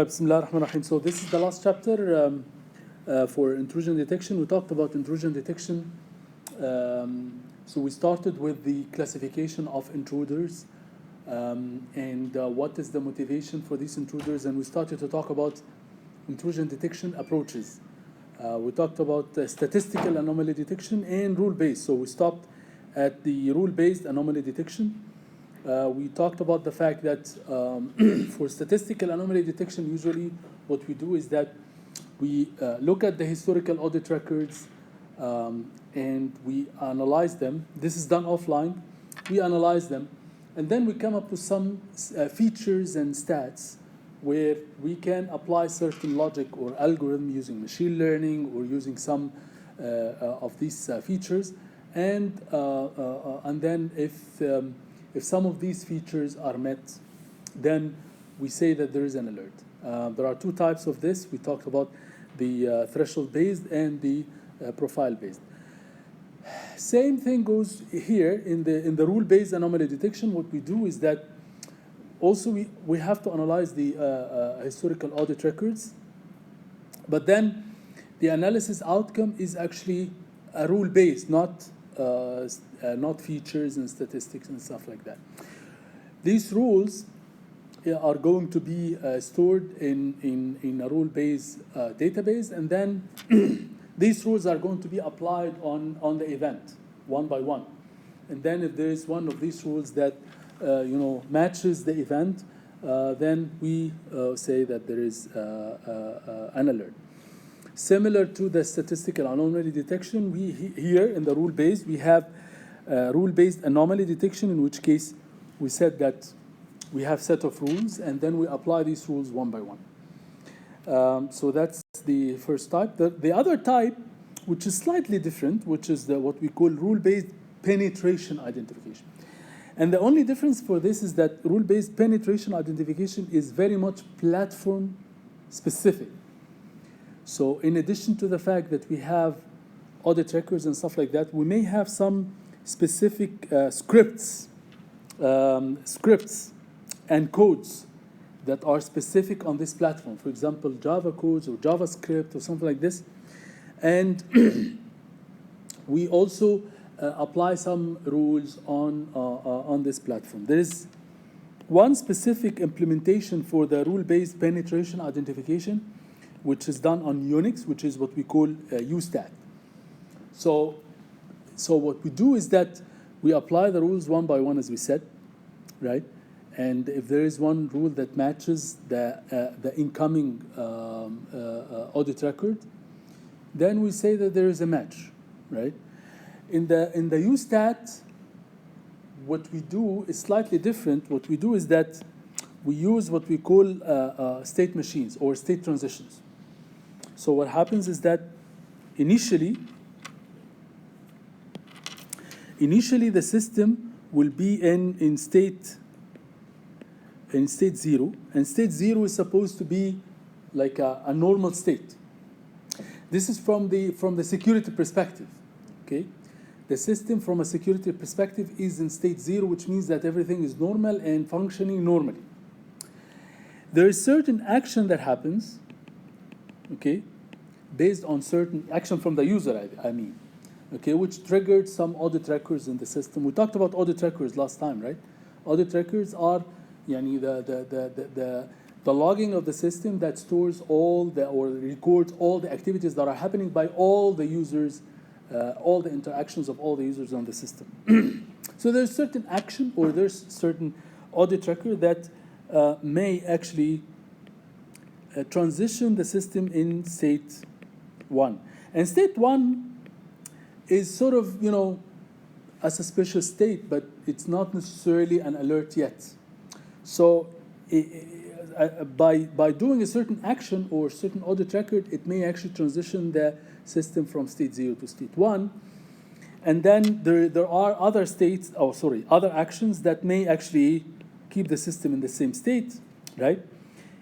Bismillah ar-Rahman ar-Rahim. So this is the last chapter for intrusion detection. We talked about intrusion detection. So we started with the classification of intruders and what is the motivation for these intruders, and we started to talk about intrusion detection approaches. We talked about statistical anomaly detection and rule-based. So we stopped at the rule-based anomaly detection. We talked about the fact that for statistical anomaly detection, usually what we do is that we look at the historical audit records and we analyze them. This is done offline. We analyze them, and then we come up with some features and stats where we can apply certain logic or algorithm using machine learning or using some of these features, and then if some of these features are met, then we say that there is an alert. There are two types of this. We talked about the threshold-based and the profile-based. Same thing goes here in the rule-based anomaly detection. What we do is that also we have to analyze the historical audit records, but then the analysis outcome is actually a rule-based, not features and statistics and stuff like that. These rules are going to be stored in a rule-based database, and then these rules are going to be applied on the event one by one. And then if there is one of these rules that matches the event, then we say that there is an alert. Similar to the statistical anomaly detection, here in the rule-based, we have rule-based anomaly detection, in which case we said that we have set of rules, and then we apply these rules one by one. So that's the first type. The other type, which is slightly different, which is what we call rule-based penetration identification. And the only difference for this is that rule-based penetration identification is very much platform-specific. So in addition to the fact that we have audit records and stuff like that, we may have some specific scripts and codes that are specific on this platform. For example, Java codes or JavaScript or something like this. And we also apply some rules on this platform. There is one specific implementation for the rule-based penetration identification, which is done on Unix, which is what we call UStat. So what we do is that we apply the rules one by one, as we said, right? And if there is one rule that matches the incoming audit record, then we say that there is a match, right? In the UStat, what we do is slightly different. What we do is that we use what we call state machines or state transitions. So what happens is that initially the system will be in state 0, and state 0 is supposed to be like a normal state. This is from the security perspective, okay? The system from a security perspective is in state 0, which means that everything is normal and functioning normally. There is certain action that happens, okay, based on certain action from the user, I mean, okay, which triggered some audit records in the system. We talked about audit records last time, right? Audit records are the logging of the system that stores or records all the activities that are happening by all the users, all the interactions of all the users on the system. So there's certain action or there's certain audit record that may actually transition the system in state 1. And state 1 is sort of, a suspicious state, but it's not necessarily an alert yet. So by doing a certain action or certain audit record, it may actually transition the system from state 0 to state 1. And then there are other other actions that may actually keep the system in the same state, right?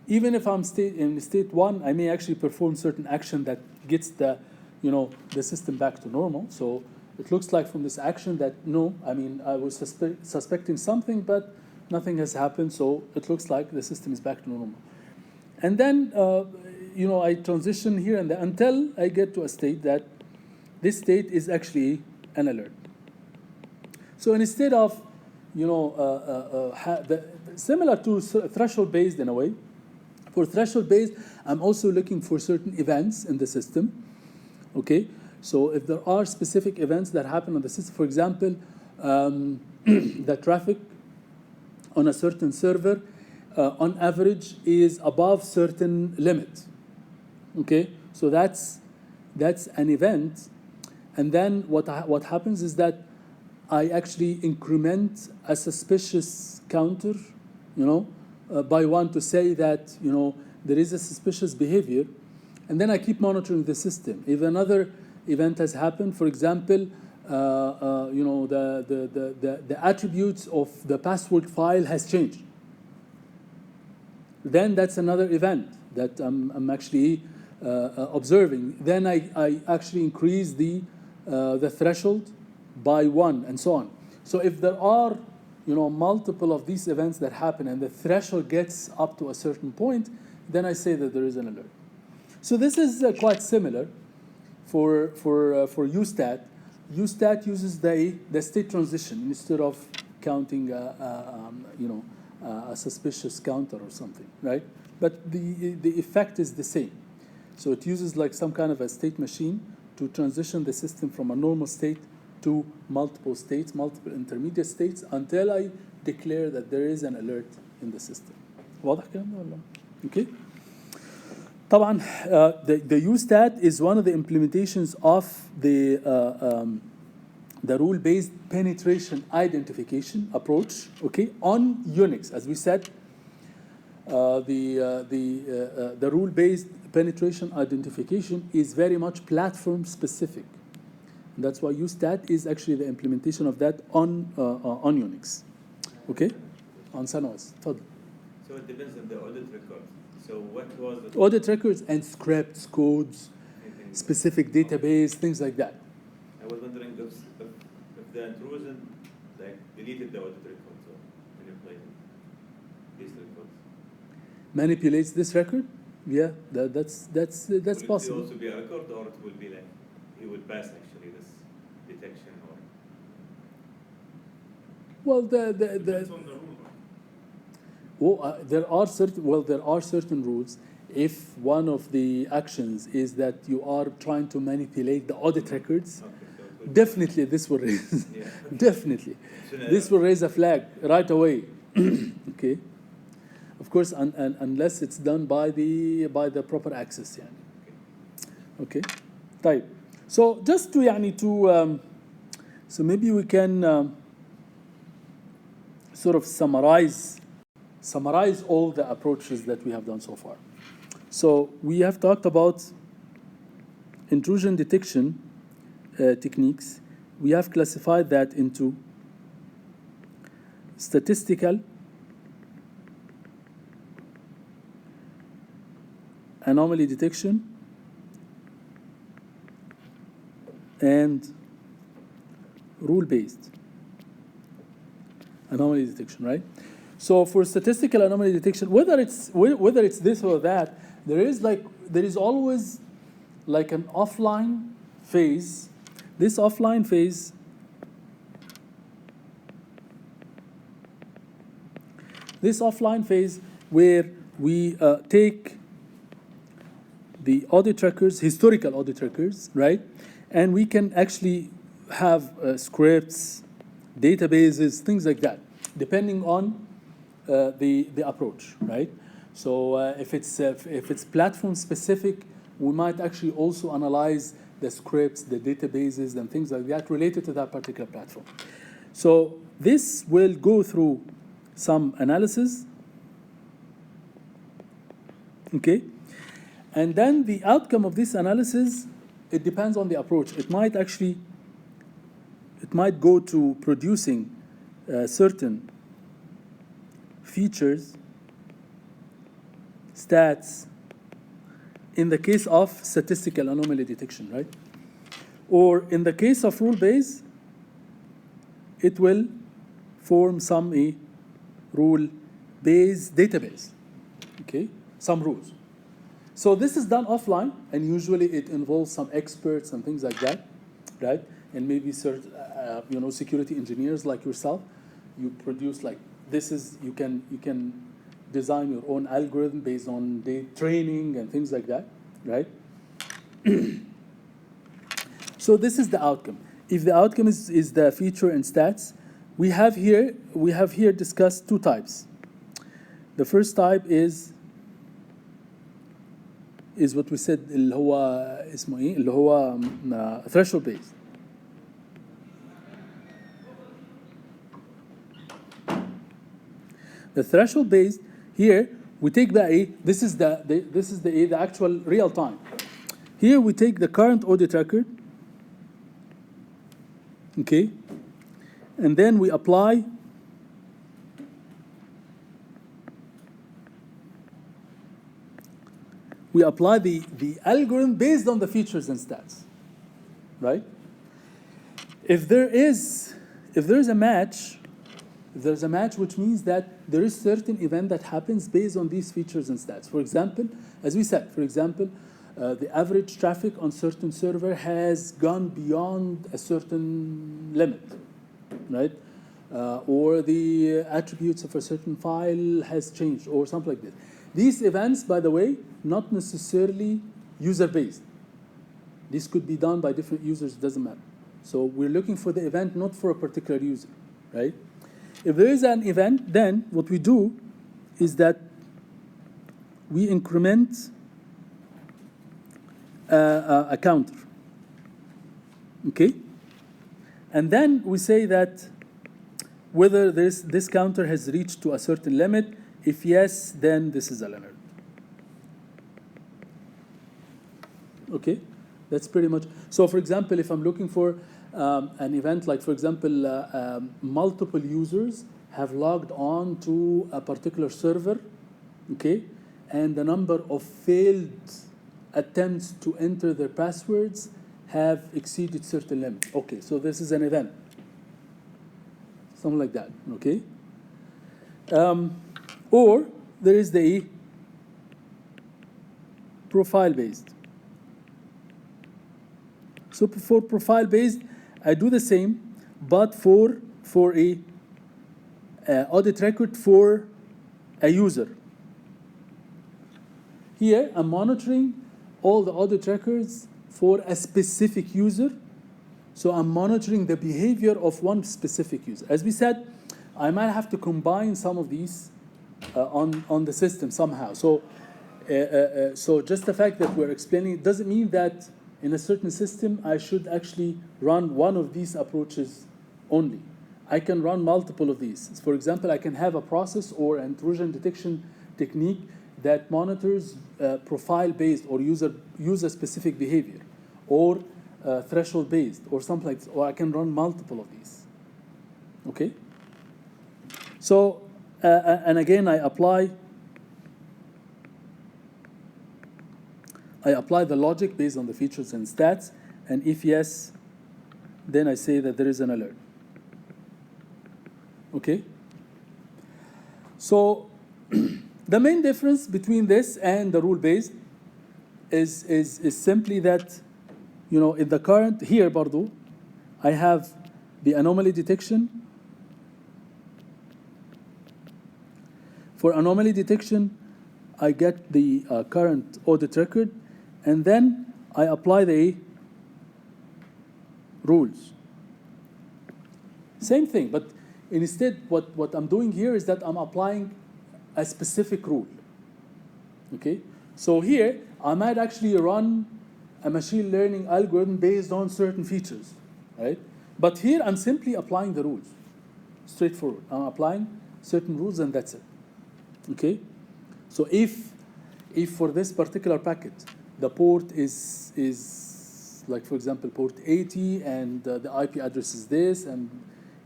Even if I'm in state 1, I may actually perform certain action that gets the system back to normal. So it looks like from this action that I was suspecting something, but nothing has happened, so it looks like the system is back to normal. And then, I transition here and there until I get to a state that this state is actually an alert. So instead of, similar to threshold-based in a way, for threshold-based, I'm also looking for certain events in the system, okay? So if there are specific events that happen on the system, for example, the traffic on a certain server, on average, is above certain limit, okay? So that's an event, and then what happens is that I actually increment a suspicious counter, by one to say that, there is a suspicious behavior, and then I keep monitoring the system. If another event has happened, for example, the attributes of the password file has changed, then that's another event that I'm actually observing. Then I actually increase the threshold by 1, and so on. So if there are multiple of these events that happen and the threshold gets up to a certain point, then I say that there is an alert. So this is quite similar for UStat. UStat uses the state transition instead of counting a suspicious counter or something, right? But the effect is the same. So it uses like some kind of a state machine to transition the system from a normal state to multiple states, multiple intermediate states, until I declare that there is an alert in the system. واضح كلامي ولا؟ Okay. طبعا the UStat is one of the implementations of the rule-based penetration identification approach, okay, on Unix. As we said, the rule-based penetration identification is very much platform-specific. And that's why UStat is actually the implementation of that on Unix, okay, on SunOS. So it depends on the audit record. So what was the audit records and scripts, codes, specific database, things like that. I was wondering if the intrusion deleted the audit records or manipulated these records. Manipulates this record? Yeah, that's possible. Will it also be a record, or it will be like it will pass actually this detection, or? Well, Depends on the rule. there are certain rules. If one of the actions is that you are trying to manipulate the audit records, definitely this will raise, definitely, this will raise a flag right away. Okay, of course, unless it's done by the proper access, يعني. Okay, طيب. So just to so maybe we can sort of summarize all the approaches that we have done so far. So we have talked about intrusion detection techniques. We have classified that into statistical, anomaly detection, and rule-based anomaly detection, right? So for statistical anomaly detection, whether it's this or that, there is always like an offline phase. This offline phase where we take the audit records, historical audit records, right? And we can actually have scripts, databases, things like that, depending on the approach, right? So if it's platform specific, we might actually also analyze the scripts, the databases, and things like that related to that particular platform. So this will go through some analysis, okay? And then the outcome of this analysis, it depends on the approach. It might go to producing certain features, stats, in the case of statistical anomaly detection, right? Or in the case of rule-based, it will form some rule-based database, okay? some rules. So this is done offline, and usually it involves some experts and things like that, right? And maybe security engineers like yourself. You produce like this is you can design your own algorithm based on the training and things like that, right? So this is the outcome. If the outcome is the feature and stats, we have here discussed two types. The first type is what we said اللي هو اسمه ايه اللي هو threshold based. The threshold based here we take this is the actual real time. Here we take the current audit record, okay, and then we apply the algorithm based on the features and stats, right? If there's a match, which means that there is certain event that happens based on these features and stats. For example, as we said, the average traffic on certain server has gone beyond a certain limit, right? Or the attributes of a certain file has changed, or something like this. These events, by the way, not necessarily user-based. This could be done by different users, doesn't matter. So we're looking for the event, not for a particular user, right? If there is an event, then what we do is that we increment a counter, okay? And then we say that whether this counter has reached to a certain limit. If yes, then this is an alert. Okay, that's pretty much. So for example, if I'm looking for an event, like for example, multiple users have logged on to a particular server, okay, and the number of failed attempts to enter their passwords have exceeded certain limit. Okay, so this is an event. Something like that, okay? Or there is the profile-based. So for profile-based, I do the same, but for a audit record for a user. Here, I'm monitoring all the audit records for a specific user. So I'm monitoring the behavior of one specific user. As we said, I might have to combine some of these on the system somehow. So just the fact that we're explaining it doesn't mean that in a certain system I should actually run one of these approaches only. I can run multiple of these. For example, I can have a process or an intrusion detection technique that monitors profile-based or user-specific behavior, or threshold-based, or something like this. Or I can run multiple of these. Okay. So. And again, I apply the logic based on the features and stats, and if yes, then I say that there is an alert. Okay? So the main difference between this and the rule-based is simply that, in the current, here, Bardo, I have the anomaly detection. For anomaly detection, I get the current audit record, and then I apply the rules. Same thing, but instead what I'm doing here is that I'm applying a specific rule. Okay? So here, I might actually run a machine learning algorithm based on certain features, right? But here, I'm simply applying the rules. Straightforward. I'm applying certain rules, and that's it. Okay, so if for this particular packet the port is like, for example, port 80, and the IP address is this, and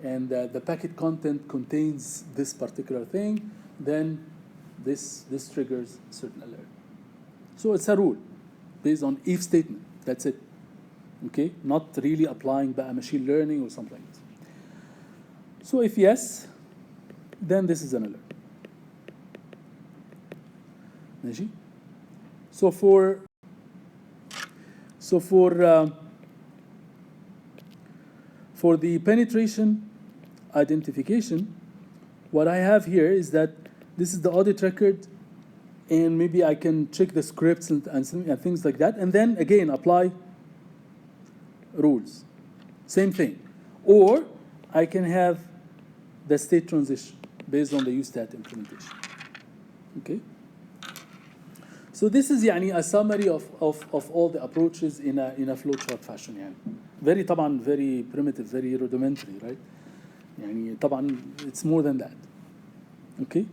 the packet content contains this particular thing, then this triggers a certain alert. So it's a rule based on if statement. That's it. Okay, not really applying by machine learning or something like this. So if yes, then this is an alert. ماشي. So for the penetration identification, what I have here is that this is the audit record, and maybe I can check the scripts and things like that, and then again apply rules. Same thing. Or I can have the state transition based on the UStat implementation. Okay? So this is يعني a summary of all the approaches in a flowchart fashion يعني. Very طبعا very primitive, very rudimentary, right? يعني طبعا it's more than that. Okay?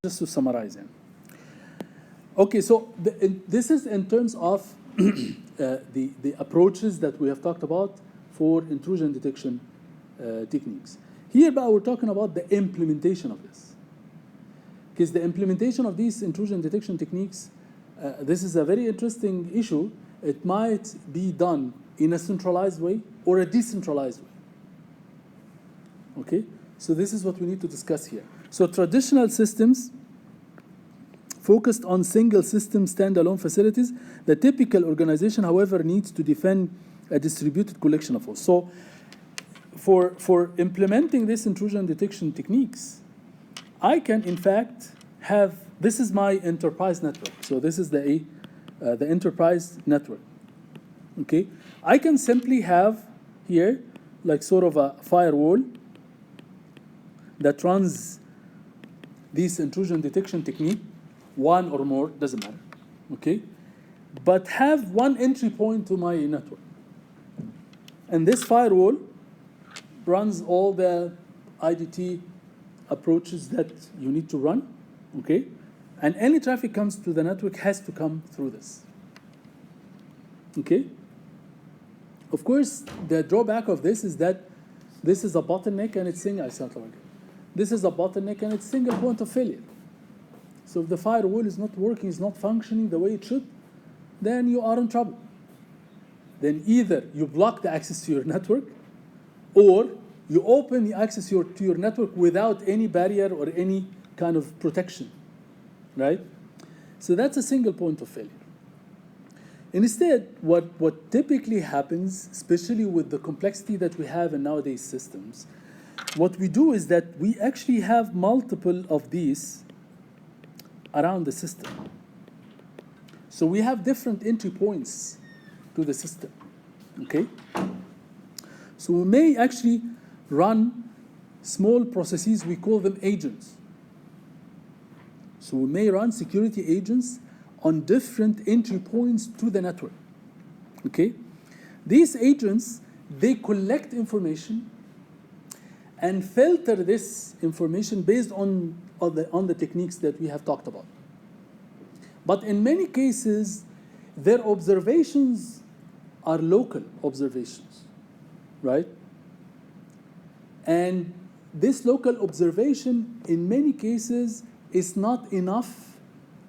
Just to summarize يعني. Okay, so this is in terms of the approaches that we have talked about for intrusion detection techniques. Here, but we're talking about the implementation of this. Because the implementation of these intrusion detection techniques, this is a very interesting issue. It might be done in a centralized way or a decentralized way. Okay? So this is what we need to discuss here. So traditional systems focused on single system standalone facilities. The typical organization, however, needs to defend a distributed collection of hosts. So for implementing this intrusion detection techniques, I can in fact have, this is my enterprise network. So this is the enterprise network. Okay, I can simply have here like sort of a firewall that runs this intrusion detection technique, one or more, doesn't matter, okay? But have one entry point to my network. And this firewall runs all the IDT approaches that you need to run, okay? And any traffic comes to the network has to come through this, okay? Of course, the drawback of this is that this is a bottleneck and it's single, this is a bottleneck and it's single point of failure. So if the firewall is not working, is not functioning the way it should, then you are in trouble. Then either you block the access to your network, or you open the access to your network without any barrier or any kind of protection, right? So that's a single point of failure. Instead, what typically happens, especially with the complexity that we have in nowadays systems, what we do is that we actually have multiple of these around the system. So we have different entry points to the system, okay? So we may actually run small processes, we call them agents. So we may run security agents on different entry points to the network, okay? These agents, they collect information and filter this information based on the techniques that we have talked about. But in many cases, their observations are local observations, right? And this local observation, in many cases, is not enough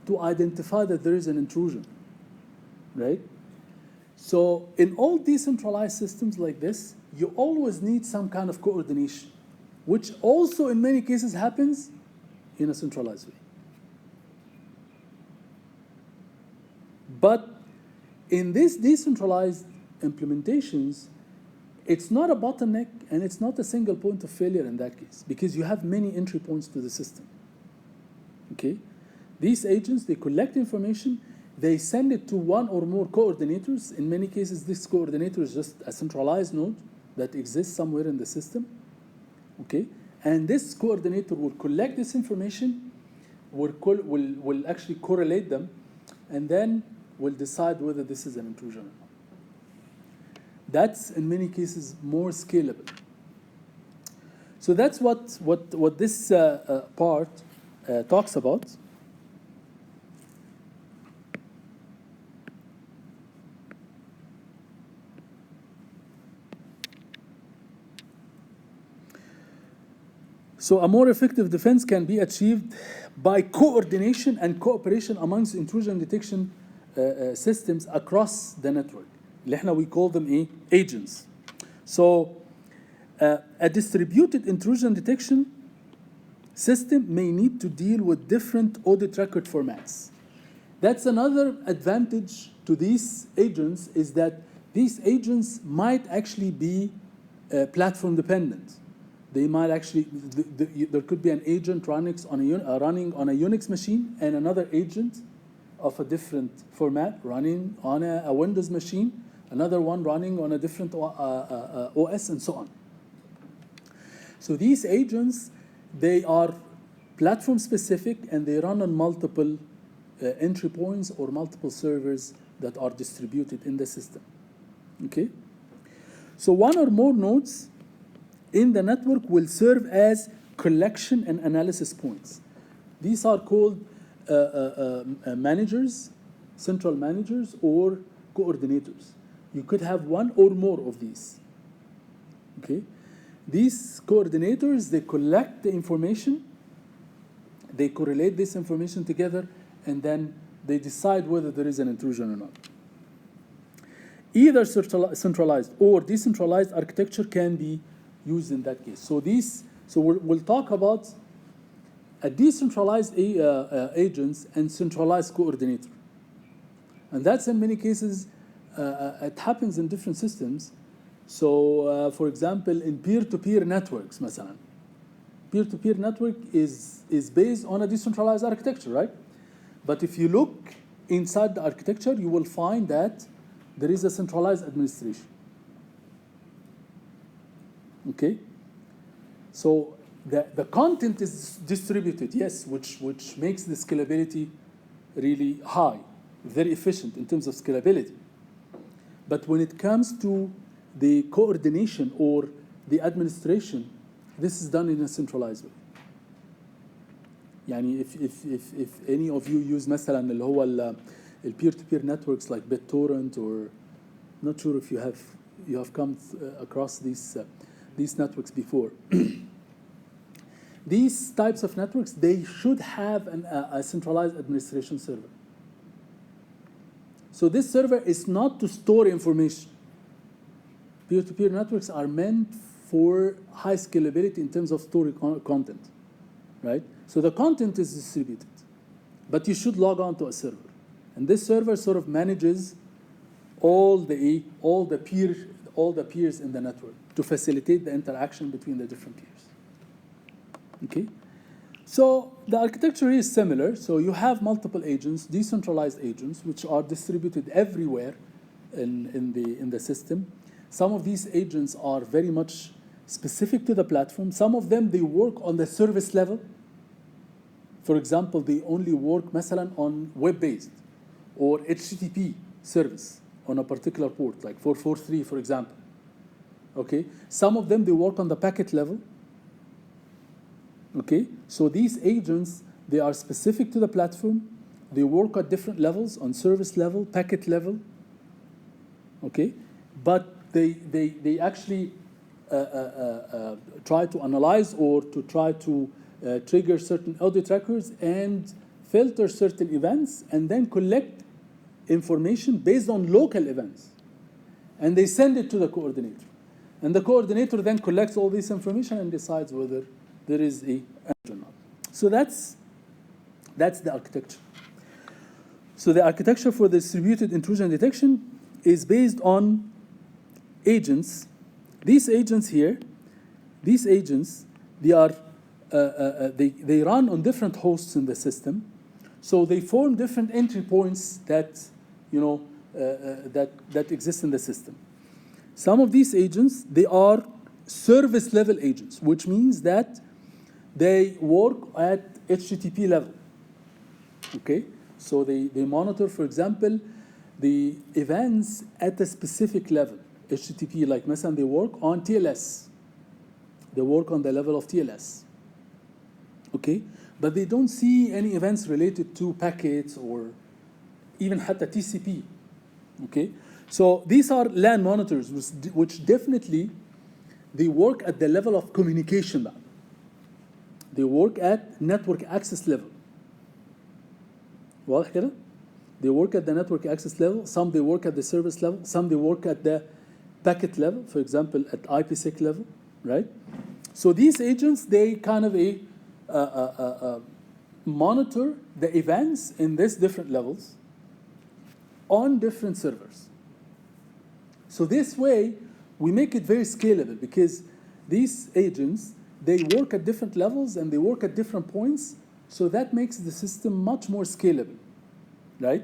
to identify that there is an intrusion, right? So in all decentralized systems like this, you always need some kind of coordination, which also in many cases happens in a centralized way. But in these decentralized implementations, it's not a bottleneck and it's not a single point of failure in that case, because you have many entry points to the system, okay? These agents, they collect information, they send it to one or more coordinators. In many cases, this coordinator is just a centralized node that exists somewhere in the system, okay? And this coordinator will collect this information, will actually correlate them, and then will decide whether this is an intrusion or not. That's, in many cases, more scalable. So that's what this part talks about. So a more effective defense can be achieved by coordination and cooperation amongst intrusion detection systems across the network. We call them agents. So a distributed intrusion detection system may need to deal with different audit record formats. That's another advantage to these agents, is that these agents might actually be platform dependent. They might actually, there could be an agent running on a Unix machine and another agent of a different format running on a Windows machine, another one running on a different OS, and so on. So these agents, they are platform specific and they run on multiple entry points or multiple servers that are distributed in the system. Okay? So one or more nodes in the network will serve as collection and analysis points. These are called managers, central managers, or coordinators. You could have one or more of these. Okay? These coordinators, they collect the information, they correlate this information together, and then they decide whether there is an intrusion or not. Either centralized or decentralized architecture can be used in that case. So we'll talk about a decentralized agents and centralized coordinator. And that's in many cases, it happens in different systems. So for example, in peer-to-peer networks, مثلا, peer-to-peer network is based on a decentralized architecture, right? But if you look inside the architecture, you will find that there is a centralized administration. Okay? So the content is distributed, yes, which makes the scalability really high, very efficient in terms of scalability. But when it comes to the coordination or the administration, this is done in a centralized way. يعني if any of you use مثلا اللي هو ال peer-to-peer networks like BitTorrent, or not sure if you have come across these networks before. These types of networks, they should have a centralized administration server. So this server is not to store information. Peer-to-peer networks are meant for high scalability in terms of storing content, right? So the content is distributed, but you should log on to a server. And this server sort of manages all the peers in the network to facilitate the interaction between the different peers. Okay? So the architecture is similar. So you have multiple agents, decentralized agents, which are distributed everywhere in the system. Some of these agents are very much specific to the platform. Some of them, they work on the service level. For example, they only work مثلا on web-based or HTTP service on a particular port, like 443, for example. Okay? Some of them, they work on the packet level. Okay? So these agents, they are specific to the platform. They work at different levels, on service level, packet level. Okay? But they actually try to analyze or to try to trigger certain audit records and filter certain events and then collect information based on local events. And they send it to the coordinator. And the coordinator then collects all this information and decides whether there is a or not. So that's the architecture. So the architecture for the distributed intrusion detection is based on agents. These agents here, they are they run on different hosts in the system. So they form different entry points that that exist in the system. Some of these agents, they are service level agents, which means that they work at HTTP level. Okay? So they monitor, for example, the events at a specific level. HTTP, like مثلا they work on TLS. They work on the level of TLS. Okay? But they don't see any events related to packets or even حتى TCP. Okay? So these are LAN monitors, which definitely they work at the level of communication. They work at network access level. واضح كده؟ They work at the network access level. Some they work at the service level. Some they work at the packet level, for example, at IPsec level, right? So these agents, they kind of monitor the events in these different levels on different servers. So this way, we make it very scalable because these agents, they work at different levels and they work at different points, so that makes the system much more scalable, right?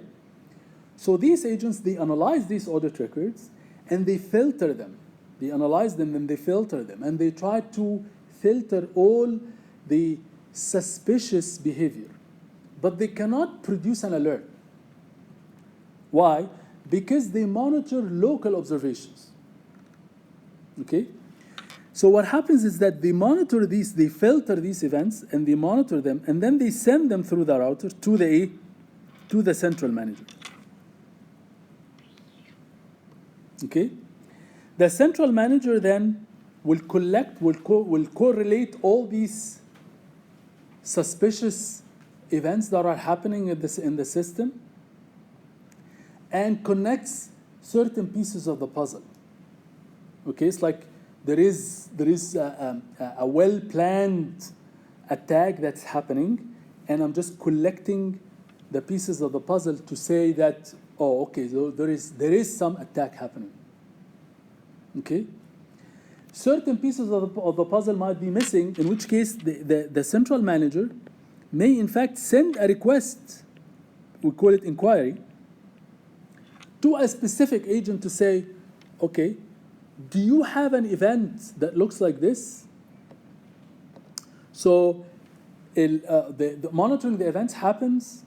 So these agents, they analyze these audit records and they filter them. They analyze them and they filter them, and they try to filter all the suspicious behavior. But they cannot produce an alert. Why? Because they monitor local observations. Okay? So what happens is that they monitor these, they filter these events, and they monitor them, and then they send them through the router to the central manager. Okay? The central manager then will collect, will correlate all these suspicious events that are happening in the system and connects certain pieces of the puzzle. Okay, it's like there is a well-planned attack that's happening, and I'm just collecting the pieces of the puzzle to say that, oh, okay, so there is some attack happening. Okay? Certain pieces of the puzzle might be missing, in which case the central manager may in fact send a request, we call it inquiry, to a specific agent to say, okay, do you have an event that looks like this? So the monitoring the events happens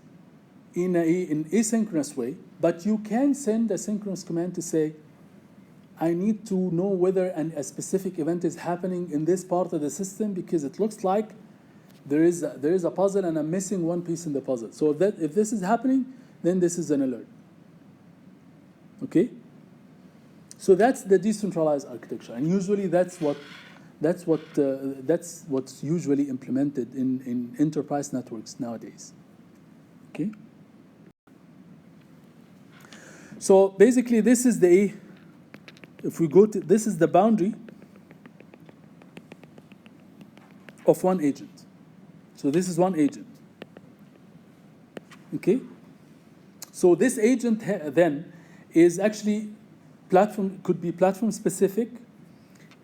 in an asynchronous way, but you can send a synchronous command to say, I need to know whether a specific event is happening in this part of the system because it looks like there is a puzzle and I'm missing one piece in the puzzle. So if this is happening, then this is an alert. Okay? So that's the decentralized architecture, and usually that's what's usually implemented in enterprise networks nowadays. Okay? So basically, this is the this is the boundary of one agent. So this is one agent. Okay? So this agent then is actually could be platform specific.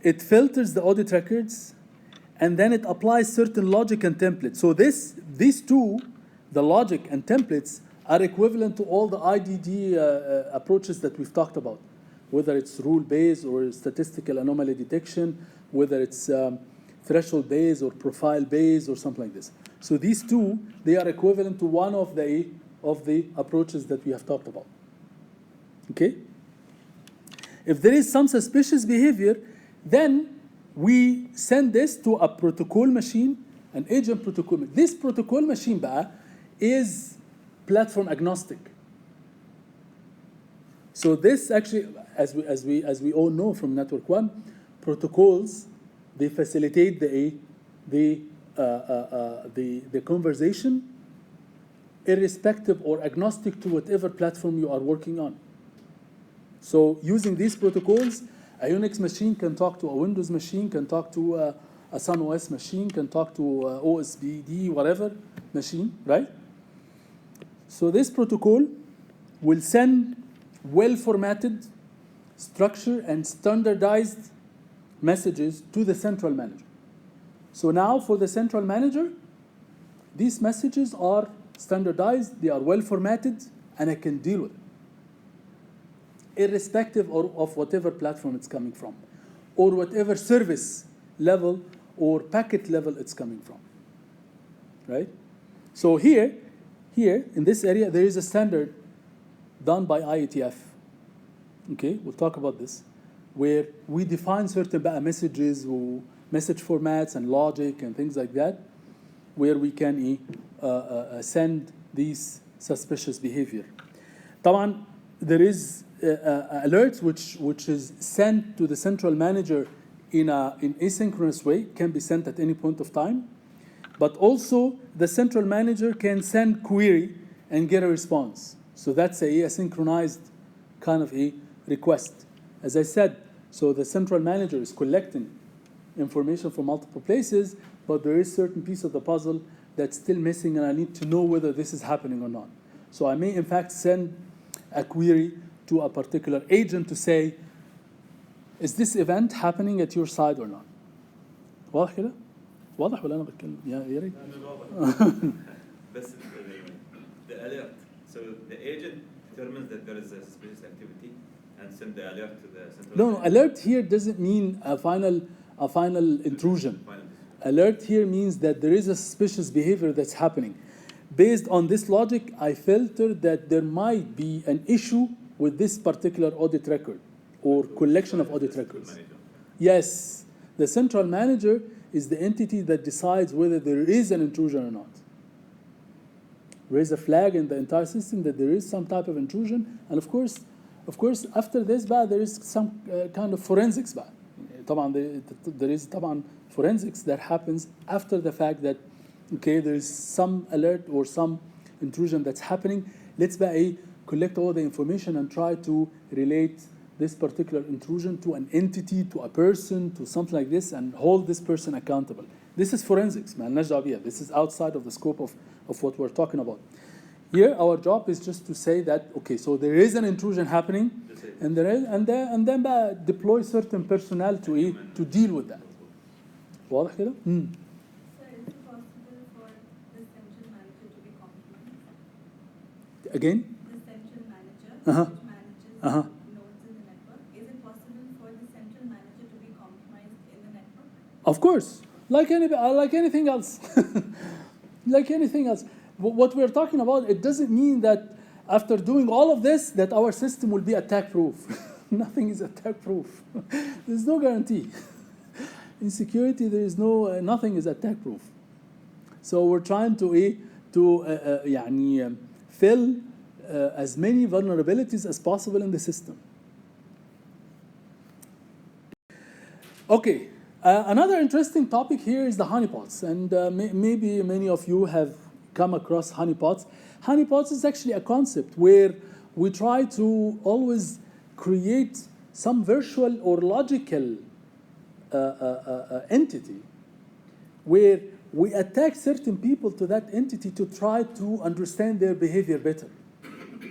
It filters the audit records, and then it applies certain logic and templates. So these two, the logic and templates, are equivalent to all the IDD approaches that we've talked about, whether it's rule-based or statistical anomaly detection, whether it's threshold-based or profile-based or something like this. So these two, they are equivalent to one of the approaches that we have talked about. Okay? If there is some suspicious behavior, then we send this to a protocol machine, an agent protocol. This protocol machine is platform agnostic. So this actually, as we all know from Network One, protocols, they facilitate the conversation, irrespective or agnostic to whatever platform you are working on. So using these protocols, a Unix machine can talk to a Windows machine, can talk to a Sun OS machine, can talk to OSBD, whatever machine, right? So this protocol will send well-formatted, structured, and standardized messages to the central manager. So now for the central manager, these messages are standardized, they are well-formatted, and I can deal with it, irrespective of whatever platform it's coming from, or whatever service level or packet level it's coming from, right? So here in this area, there is a standard done by IETF. Okay, we'll talk about this, where we define certain messages or message formats and logic and things like that, where we can send these suspicious behavior. طبعا there is alerts which is sent to the central manager in asynchronous way, can be sent at any point of time, but also the central manager can send query and get a response. So that's a synchronized kind of a request. As I said, so the central manager is collecting information from multiple places, but there is certain piece of the puzzle that's still missing, and I need to know whether this is happening or not. So I may, in fact, send a query to a particular agent to say, is this event happening at your side or not? واضح كده؟ واضح ولا أنا بتكلم؟ يا ريت. بس the alert. So the agent determines that there is a suspicious activity and send the alert to the central. No, alert here doesn't mean a final intrusion. Alert here means that there is a suspicious behavior that's happening. Based on this logic, I filter that there might be an issue with this particular audit record or collection of audit records. Yes, the central manager is the entity that decides whether there is an intrusion or not. Raise a flag in the entire system that there is some type of intrusion, and of course, after this, there is some kind of forensics. There is forensics that happens after the fact that, okay, there is some alert or some intrusion that's happening. Let's collect all the information and try to relate this particular intrusion to an entity, to a person, to something like this, and hold this person accountable. This is forensics, man. This is outside of the scope of what we're talking about. Here, our job is just to say that, okay, so there is an intrusion happening, and then deploy certain personnel to deal with that. واضح كده؟ Sir, is it possible for the central manager to be compromised? Again? The central manager, Uh-huh. which manages Uh-huh. nodes in the network, is it possible for the central manager to be compromised in the network? Of course, like anything else. Like anything else. What we're talking about, it doesn't mean that after doing all of this, that our system will be attack-proof. Nothing is attack-proof. There's no guarantee. In security, there is nothing is attack-proof. So we're trying to fill as many vulnerabilities as possible in the system. Okay, another interesting topic here is the honeypots, and maybe many of you have come across honeypots. Honeypots is actually a concept where we try to always create some virtual or logical entity where we attack certain people to that entity to try to understand their behavior better.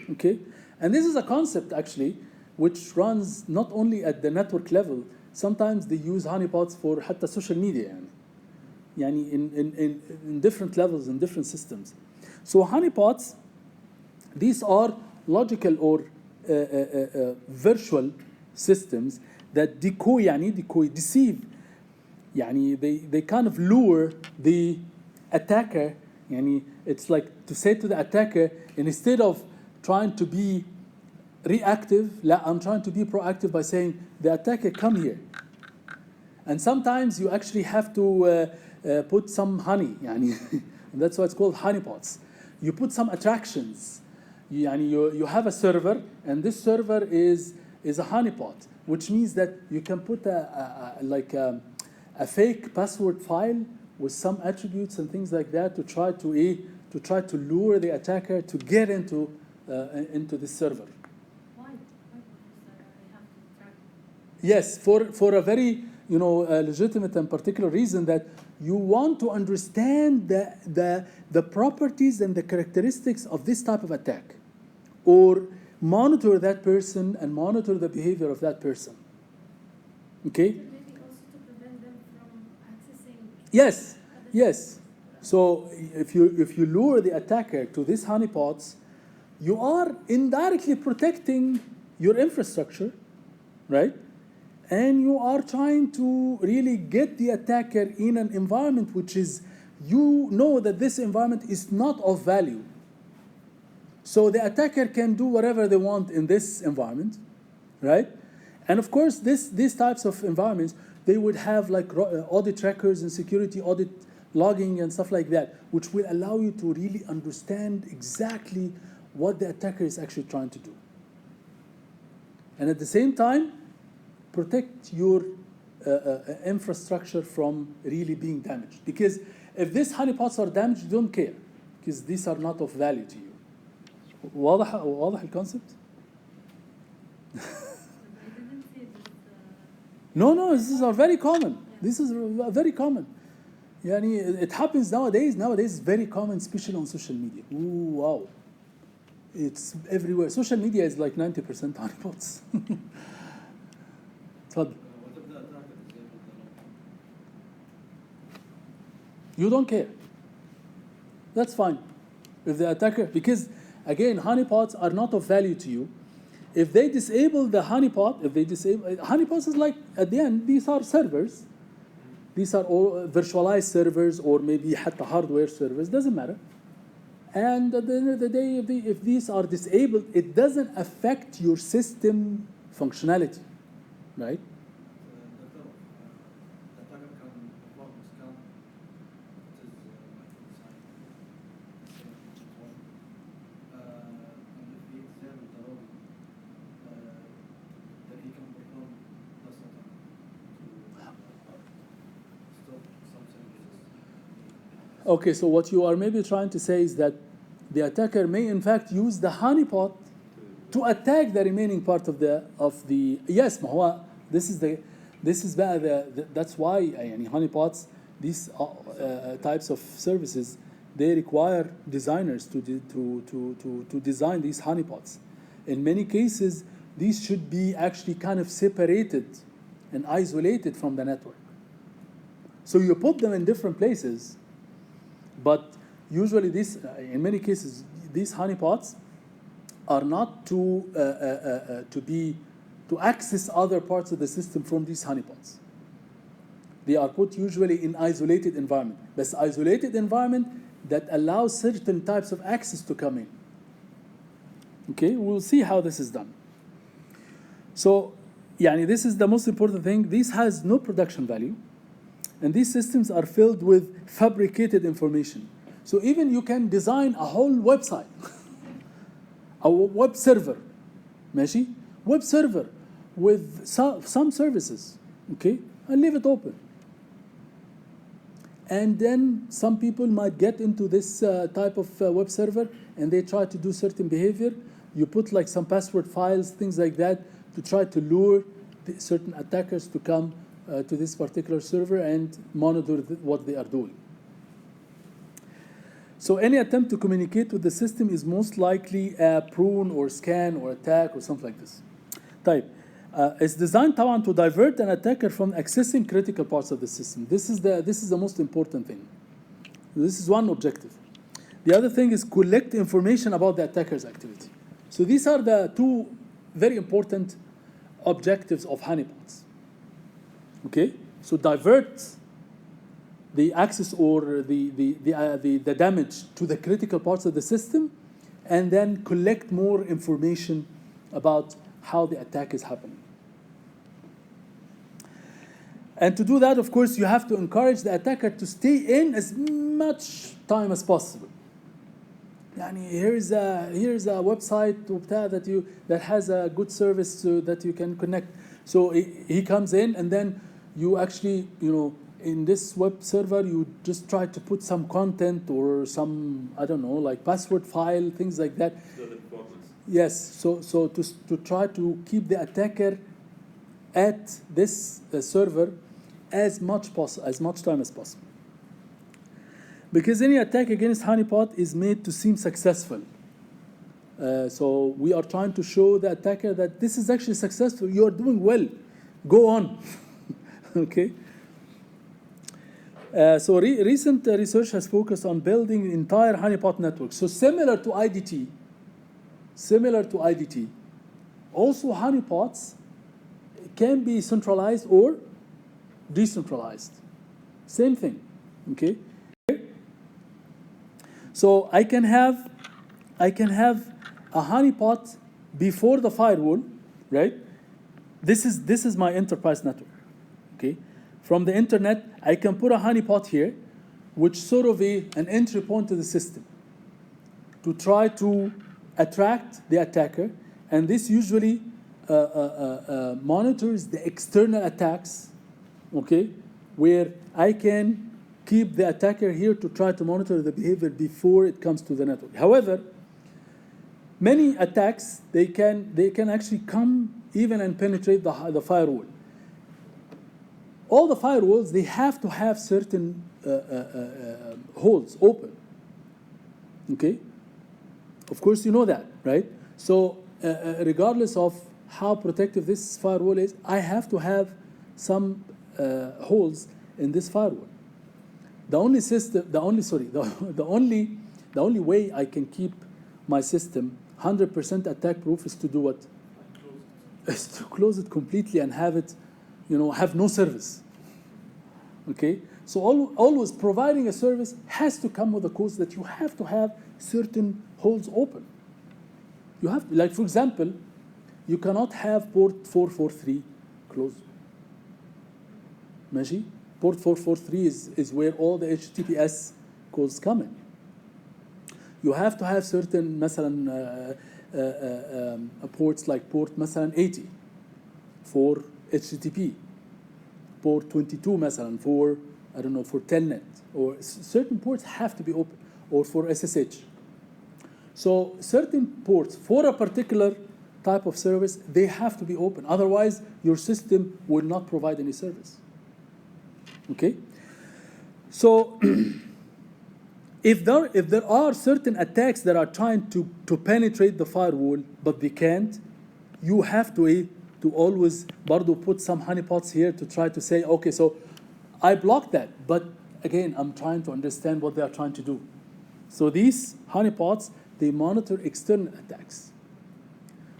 Okay? And this is a concept actually which runs not only at the network level, sometimes they use honeypots for حتى social media يعني in different levels, in different systems. So honeypots, these are logical or virtual systems that deceive. They kind of lure the attacker. It's like to say to the attacker, instead of trying to be reactive, I'm trying to be proactive by saying, the attacker, come here. And sometimes you actually have to put some honey. And that's why it's called honeypots. You put some attractions. You have a server, and this server is a honeypot, which means that you can put a fake password file with some attributes and things like that to try to lure the attacker to get into the server. Why? They have to track. Yes, for a very legitimate and particular reason, that you want to understand the properties and the characteristics of this type of attack, or monitor that person and monitor the behavior of that person. Okay? Maybe also to prevent them from accessing. Yes. So if you lure the attacker to these honeypots, you are indirectly protecting your infrastructure, right? And you are trying to really get the attacker in an environment which is, that this environment is not of value. So the attacker can do whatever they want in this environment, right? And of course, these types of environments, they would have like audit records and security audit logging and stuff like that, which will allow you to really understand exactly what the attacker is actually trying to do. And at the same time, protect your infrastructure from really being damaged. Because if these honeypots are damaged, you don't care, because these are not of value to you. واضح الكونسبت؟ No, these are very common. This is very common. يعني it happens nowadays. Nowadays it's very common, especially on social media. Ooh, wow. It's everywhere. Social media is like 90% honeypots. اتفضل. You don't care. That's fine. If the attacker, because again, honeypots are not of value to you. If they disable the honeypot, honeypots is like, at the end, these are servers. These are all virtualized servers or maybe حتى hardware servers, doesn't matter. And at the end of the day, if these are disabled, it doesn't affect your system functionality, right? Okay, so what you are maybe trying to say is that the attacker may in fact use the honeypot to attack the remaining part of the yes ما هو this is بقى that's why يعني honeypots, these types of services, they require designers to design these honeypots. In many cases, these should be actually kind of separated and isolated from the network. So you put them in different places, but usually in many cases, these honeypots are not to access other parts of the system from these honeypots. They are put usually in isolated environment. But isolated environment that allows certain types of access to come in. Okay, we'll see how this is done. So, yani, this is the most important thing. This has no production value. And these systems are filled with fabricated information. So even you can design a whole website, a web server, ماشي? Web server with some services, okay? And leave it open. And then some people might get into this type of web server and they try to do certain behavior. You put like some password files, things like that, to try to lure certain attackers to come to this particular server and monitor what they are doing. So any attempt to communicate with the system is most likely a prune or scan or attack or something like this. Type. It's designed طبعا to divert an attacker from accessing critical parts of the system. This is the most important thing. This is one objective. The other thing is collect information about the attacker's activity. So these are the two very important objectives of honeypots. Okay, so divert the access or the damage to the critical parts of the system, and then collect more information about how the attack is happening. And to do that, of course, you have to encourage the attacker to stay in as much time as possible. Yani here's a website that has a good service that you can connect. So he comes in, and then you actually, in this web server, you just try to put some content or some, I don't know, like password file, things like that. So the performance. Yes, so to try to keep the attacker at this server as much time as possible. Because any attack against honeypot is made to seem successful. So we are trying to show the attacker that this is actually successful. You are doing well. Go on. Okay. So recent research has focused on building entire honeypot network. So similar to IDT, also honeypots can be centralized or decentralized. Same thing. Okay. So I can have a honeypot before the firewall, right? This is my enterprise network. Okay. From the internet, I can put a honeypot here, which sort of an entry point to the system to try to attract the attacker. And this usually monitors the external attacks, okay, where I can keep the attacker here to try to monitor the behavior before it comes to the network. However, many attacks, they can actually come even and penetrate the firewall. All the firewalls, they have to have certain holes open. Okay? Of course, you know that, right? So regardless of how protective this firewall is, I have to have some holes in this firewall. The only way I can keep my system 100% attack proof is to do what? Is to close it completely and have it, have no service. Okay? So always providing a service has to come with a cause that you have to have certain holes open. You have, like for example, you cannot have port 443 closed. ماشي? Port 443 is where all the HTTPS calls come in. You have to have certain مثلا ports like port مثلا 80 for HTTP, port 22 مثلا for for telnet, or certain ports have to be open, or for SSH. So certain ports for a particular type of service, they have to be open. Otherwise, your system will not provide any service. Okay? So if there are certain attacks that are trying to penetrate the firewall, but they can't, you have to always برضو put some honeypots here to try to say, okay, so I blocked that, but again, I'm trying to understand what they are trying to do. So these honeypots, they monitor external attacks.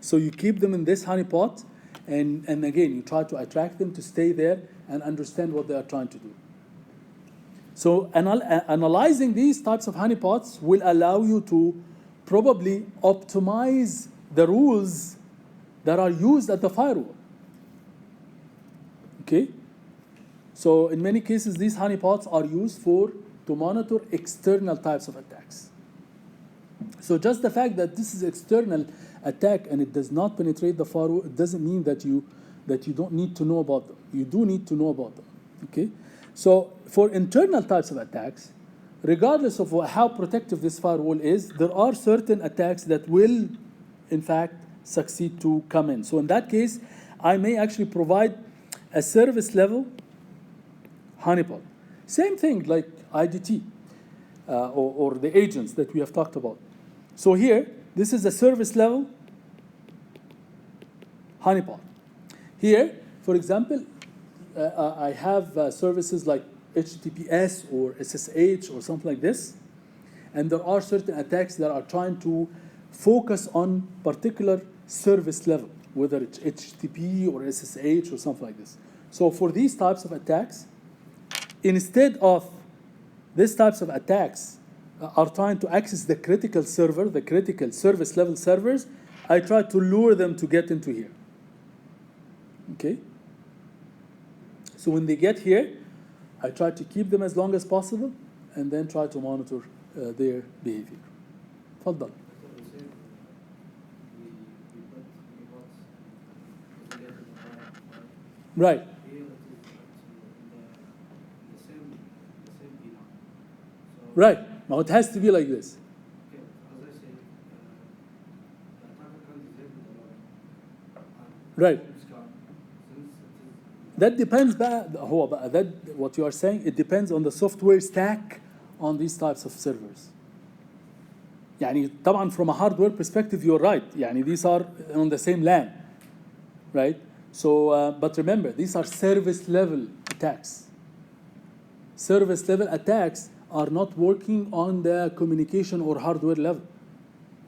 So you keep them in this honeypot, and again, you try to attract them to stay there and understand what they are trying to do. So analyzing these types of honeypots will allow you to probably optimize the rules that are used at the firewall. Okay? So in many cases, these honeypots are used to monitor external types of attacks. So just the fact that this is external attack and it does not penetrate the firewall, it doesn't mean that you don't need to know about them. You do need to know about them. Okay? So for internal types of attacks, regardless of how protective this firewall is, there are certain attacks that will, in fact, succeed to come in. So in that case, I may actually provide a service level honeypot. Same thing like IDT or the agents that we have talked about. So here, this is a service level honeypot. Here, for example, I have services like HTTPS or SSH or something like this, and there are certain attacks that are trying to focus on particular service level, whether it's HTTP or SSH or something like this. So for these types of attacks, instead of these types of attacks are trying to access the critical server, the critical service level servers, I try to lure them to get into here. Okay? So when they get here, I try to keep them as long as possible and then try to monitor their behavior. تفضل. Right. Right. Now it has to be like this. Right. That depends that what you are saying, it depends on the software stack on these types of servers. يعني طبعا from a hardware perspective you're right. يعني these are on the same LAN. Right? So but remember, these are service level attacks. Service level attacks are not working on the communication or hardware level.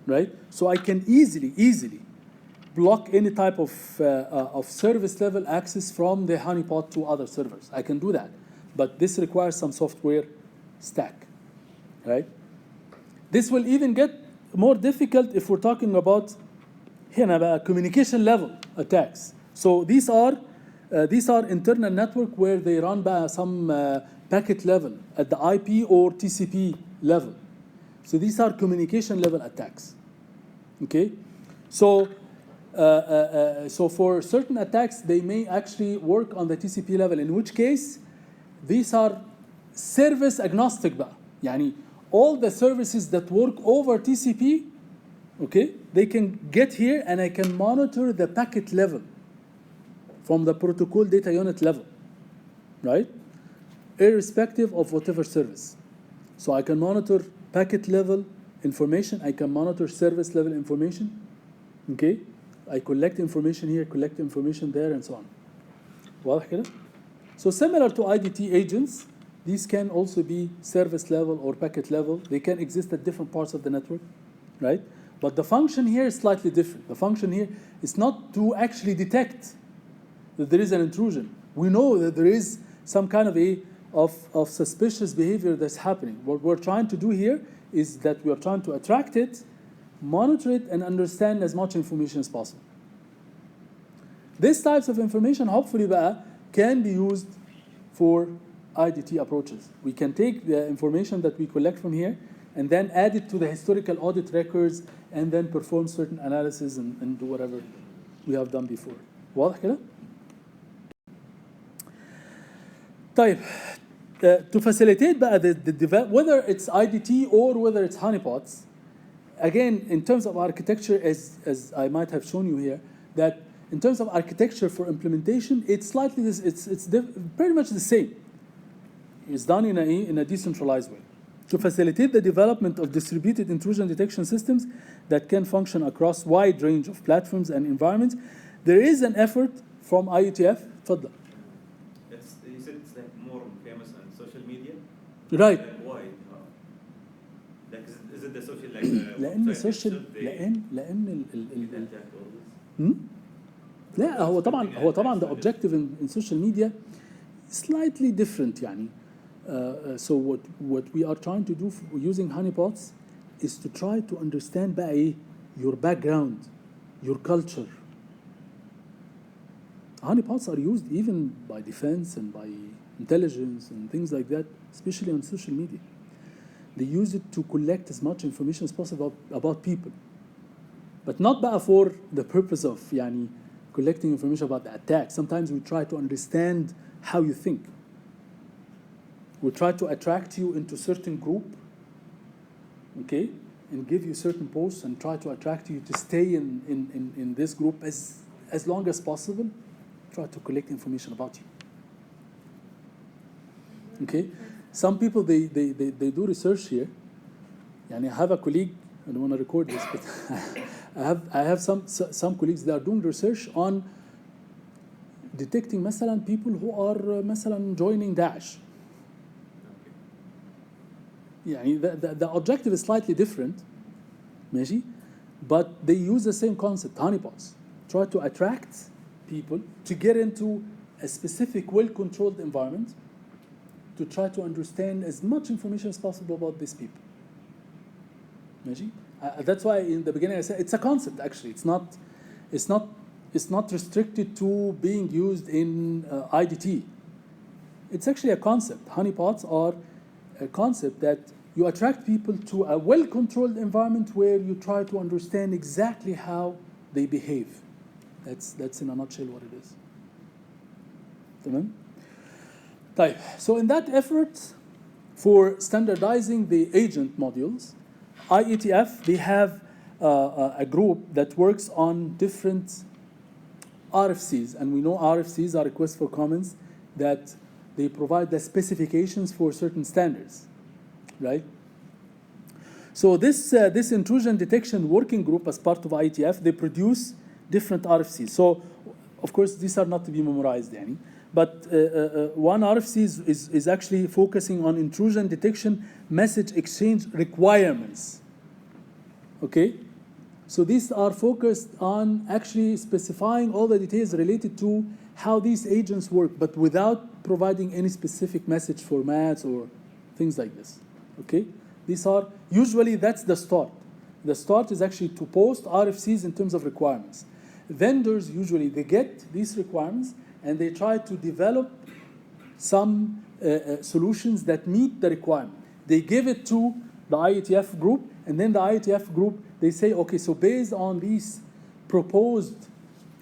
Right? So I can easily block any type of service level access from the honeypot to other servers. I can do that. But this requires some software stack. Right? This will even get more difficult if we're talking about communication level attacks. So these are internal network where they run by some packet level at the IP or TCP level. So these are communication level attacks. Okay? So for certain attacks, they may actually work on the TCP level, in which case these are service agnostic بقى. يعني all the services that work over TCP, okay, they can get here and I can monitor the packet level from the protocol data unit level, right? irrespective of whatever service. So I can monitor packet level information, I can monitor service level information, okay? I collect information here, collect information there, and so on. واضح كده؟ So similar to IDT agents, these can also be service level or packet level. They can exist at different parts of the network, right? But the function here is slightly different. The function here is not to actually detect that there is an intrusion. We know that there is some kind of suspicious behavior that's happening. What we're trying to do here is that we are trying to attract it, monitor it, and understand as much information as possible. These types of information, hopefully, can be used for IDT approaches. We can take the information that we collect from here and then add it to the historical audit records and then perform certain analysis and do whatever we have done before. واضح كده؟ طيب, to facilitate the whether it's IDT or whether it's honeypots, again, in terms of architecture, as I might have shown you here, that in terms of architecture for implementation, it's slightly pretty much the same. It's done in a decentralized way to facilitate the development of distributed intrusion detection systems that can function across wide range of platforms and environments. There is an effort from IETF. تفضل. You said it's like more famous on social media. Right. Why? Like, is it the social like? لأن social لأن لا هو طبعا the objective in social media slightly different يعني. So what we are trying to do using honeypots is to try to understand بقى your background, your culture. Honeypots are used even by defense and by intelligence and things like that, especially on social media. They use it to collect as much information as possible about people, but not بقى for the purpose of يعني collecting information about the attack. Sometimes we try to understand how you think. We try to attract you into certain group, okay, and give you certain posts and try to attract you to stay in this group as long as possible. Try to collect information about you. Okay, some people they do research here. يعني I have a colleague. I don't want to record this, but I have some colleagues that are doing research on detecting مثلا people who are مثلا joining Daesh. يعني the objective is slightly different, ماشي, but they use the same concept, honeypots. Try to attract people to get into a specific well-controlled environment to try to understand as much information as possible about these people. ماشي? That's why in the beginning I said it's a concept actually. It's not restricted to being used in IDT. It's actually a concept. Honeypots are a concept that you attract people to a well-controlled environment where you try to understand exactly how they behave. That's in a nutshell what it is. تمام؟ طيب, so in that effort for standardizing the agent modules, IETF, they have a group that works on different RFCs, and we know RFCs are requests for comments that they provide the specifications for certain standards, right? So this intrusion detection working group as part of IETF, they produce different RFCs. So of course these are not to be memorized, yani, but one RFC is actually focusing on intrusion detection message exchange requirements. Okay, so these are focused on actually specifying all the details related to how these agents work, but without providing any specific message formats or things like this. Okay, these are usually that's the start. The start is actually to post RFCs in terms of requirements. Vendors usually they get these requirements and they try to develop some solutions that meet the requirement. They give it to the IETF group, and then the IETF group, they say, okay, so based on these proposed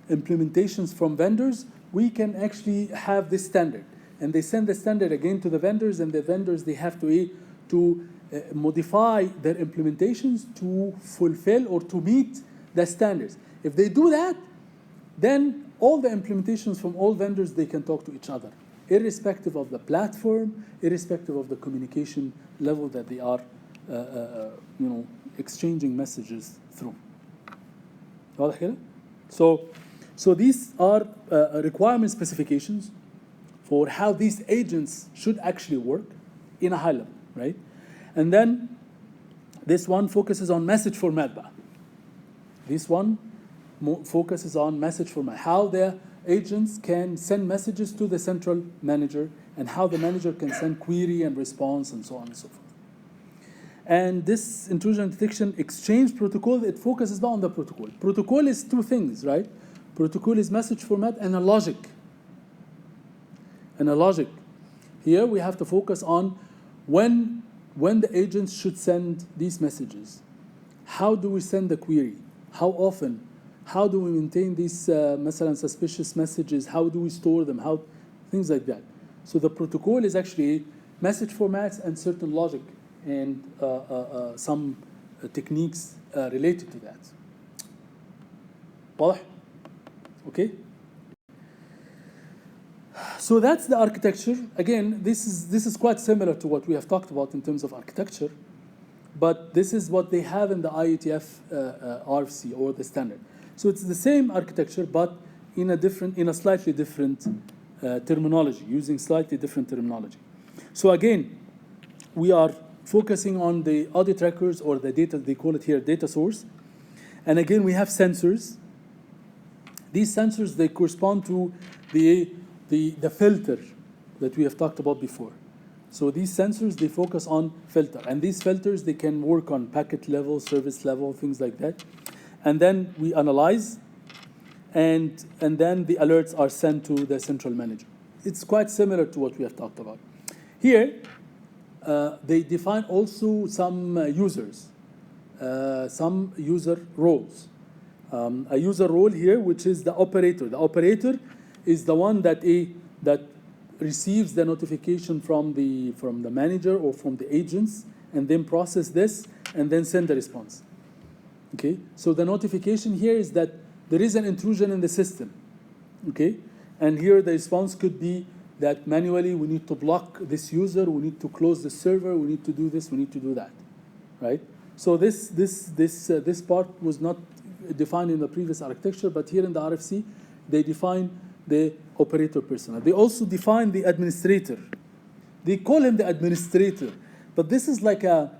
implementations from vendors, we can actually have this standard. And they send the standard again to the vendors, and the vendors, they have to modify their implementations to fulfill or to meet the standards. If they do that, then all the implementations from all vendors, they can talk to each other. irrespective of the platform, irrespective of the communication level that they are exchanging messages through. واضح كده؟ So these are requirement specifications for how these agents should actually work in a high level, right? And then this one focuses on message format. This one focuses on message format, how the agents can send messages to the central manager and how the manager can send query and response and so on and so forth. And this intrusion detection exchange protocol, it focuses on the protocol. Protocol is two things, right? Protocol is message format and a logic. And a logic. Here we have to focus on when the agents should send these messages. How do we send the query? How often? How do we maintain these مثلا suspicious messages? How do we store them? How things like that. So the protocol is actually message formats and certain logic and some techniques related to that. واضح? Okay. So that's the architecture. Again, this is quite similar to what we have talked about in terms of architecture, but this is what they have in the IETF RFC or the standard. So it's the same architecture, but in a slightly different terminology, using slightly different terminology. So again, we are focusing on the audit records or the data, they call it here data source. And again, we have sensors. These sensors, they correspond to the filter that we have talked about before. So these sensors, they focus on filter. And these filters, they can work on packet level, service level, things like that. And then we analyze, and then the alerts are sent to the central manager. It's quite similar to what we have talked about. Here, they define also some users, some user roles. A user role here, which is the operator. The operator is the one that receives the notification from the manager or from the agents, and then process this and then send the response. Okay, so the notification here is that there is an intrusion in the system. Okay, and here the response could be that manually we need to block this user, we need to close the server, we need to do this, we need to do that, right? So this part was not defined in the previous architecture, but here in the RFC, they define the operator personnel. They also define the administrator. They call him the administrator, but this is like a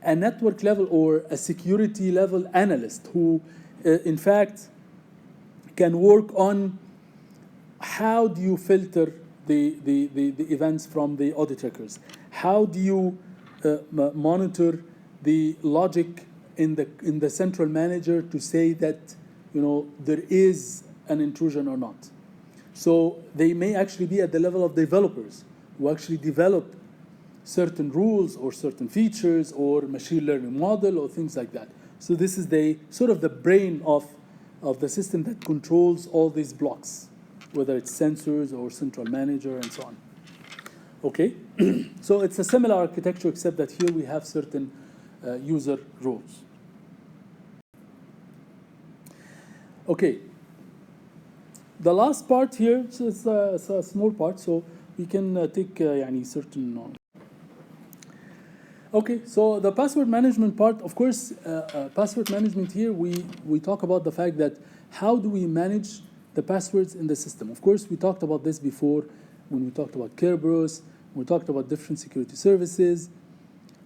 network level or a security level analyst who, in fact, can work on how do you filter the events from the audit records? How do you monitor the logic in the central manager to say that there is an intrusion or not? So they may actually be at the level of developers who actually develop certain rules or certain features or machine learning model or things like that. So this is the sort of the brain of the system that controls all these blocks, whether it's sensors or central manager and so on. Okay, so it's a similar architecture except that here we have certain user roles. Okay, the last part here, so it's a small part, so we can take certain. Okay, so the password management part, of course, password management here, we talk about the fact that how do we manage the passwords in the system. Of course, we talked about this before when we talked about Kerberos, we talked about different security services,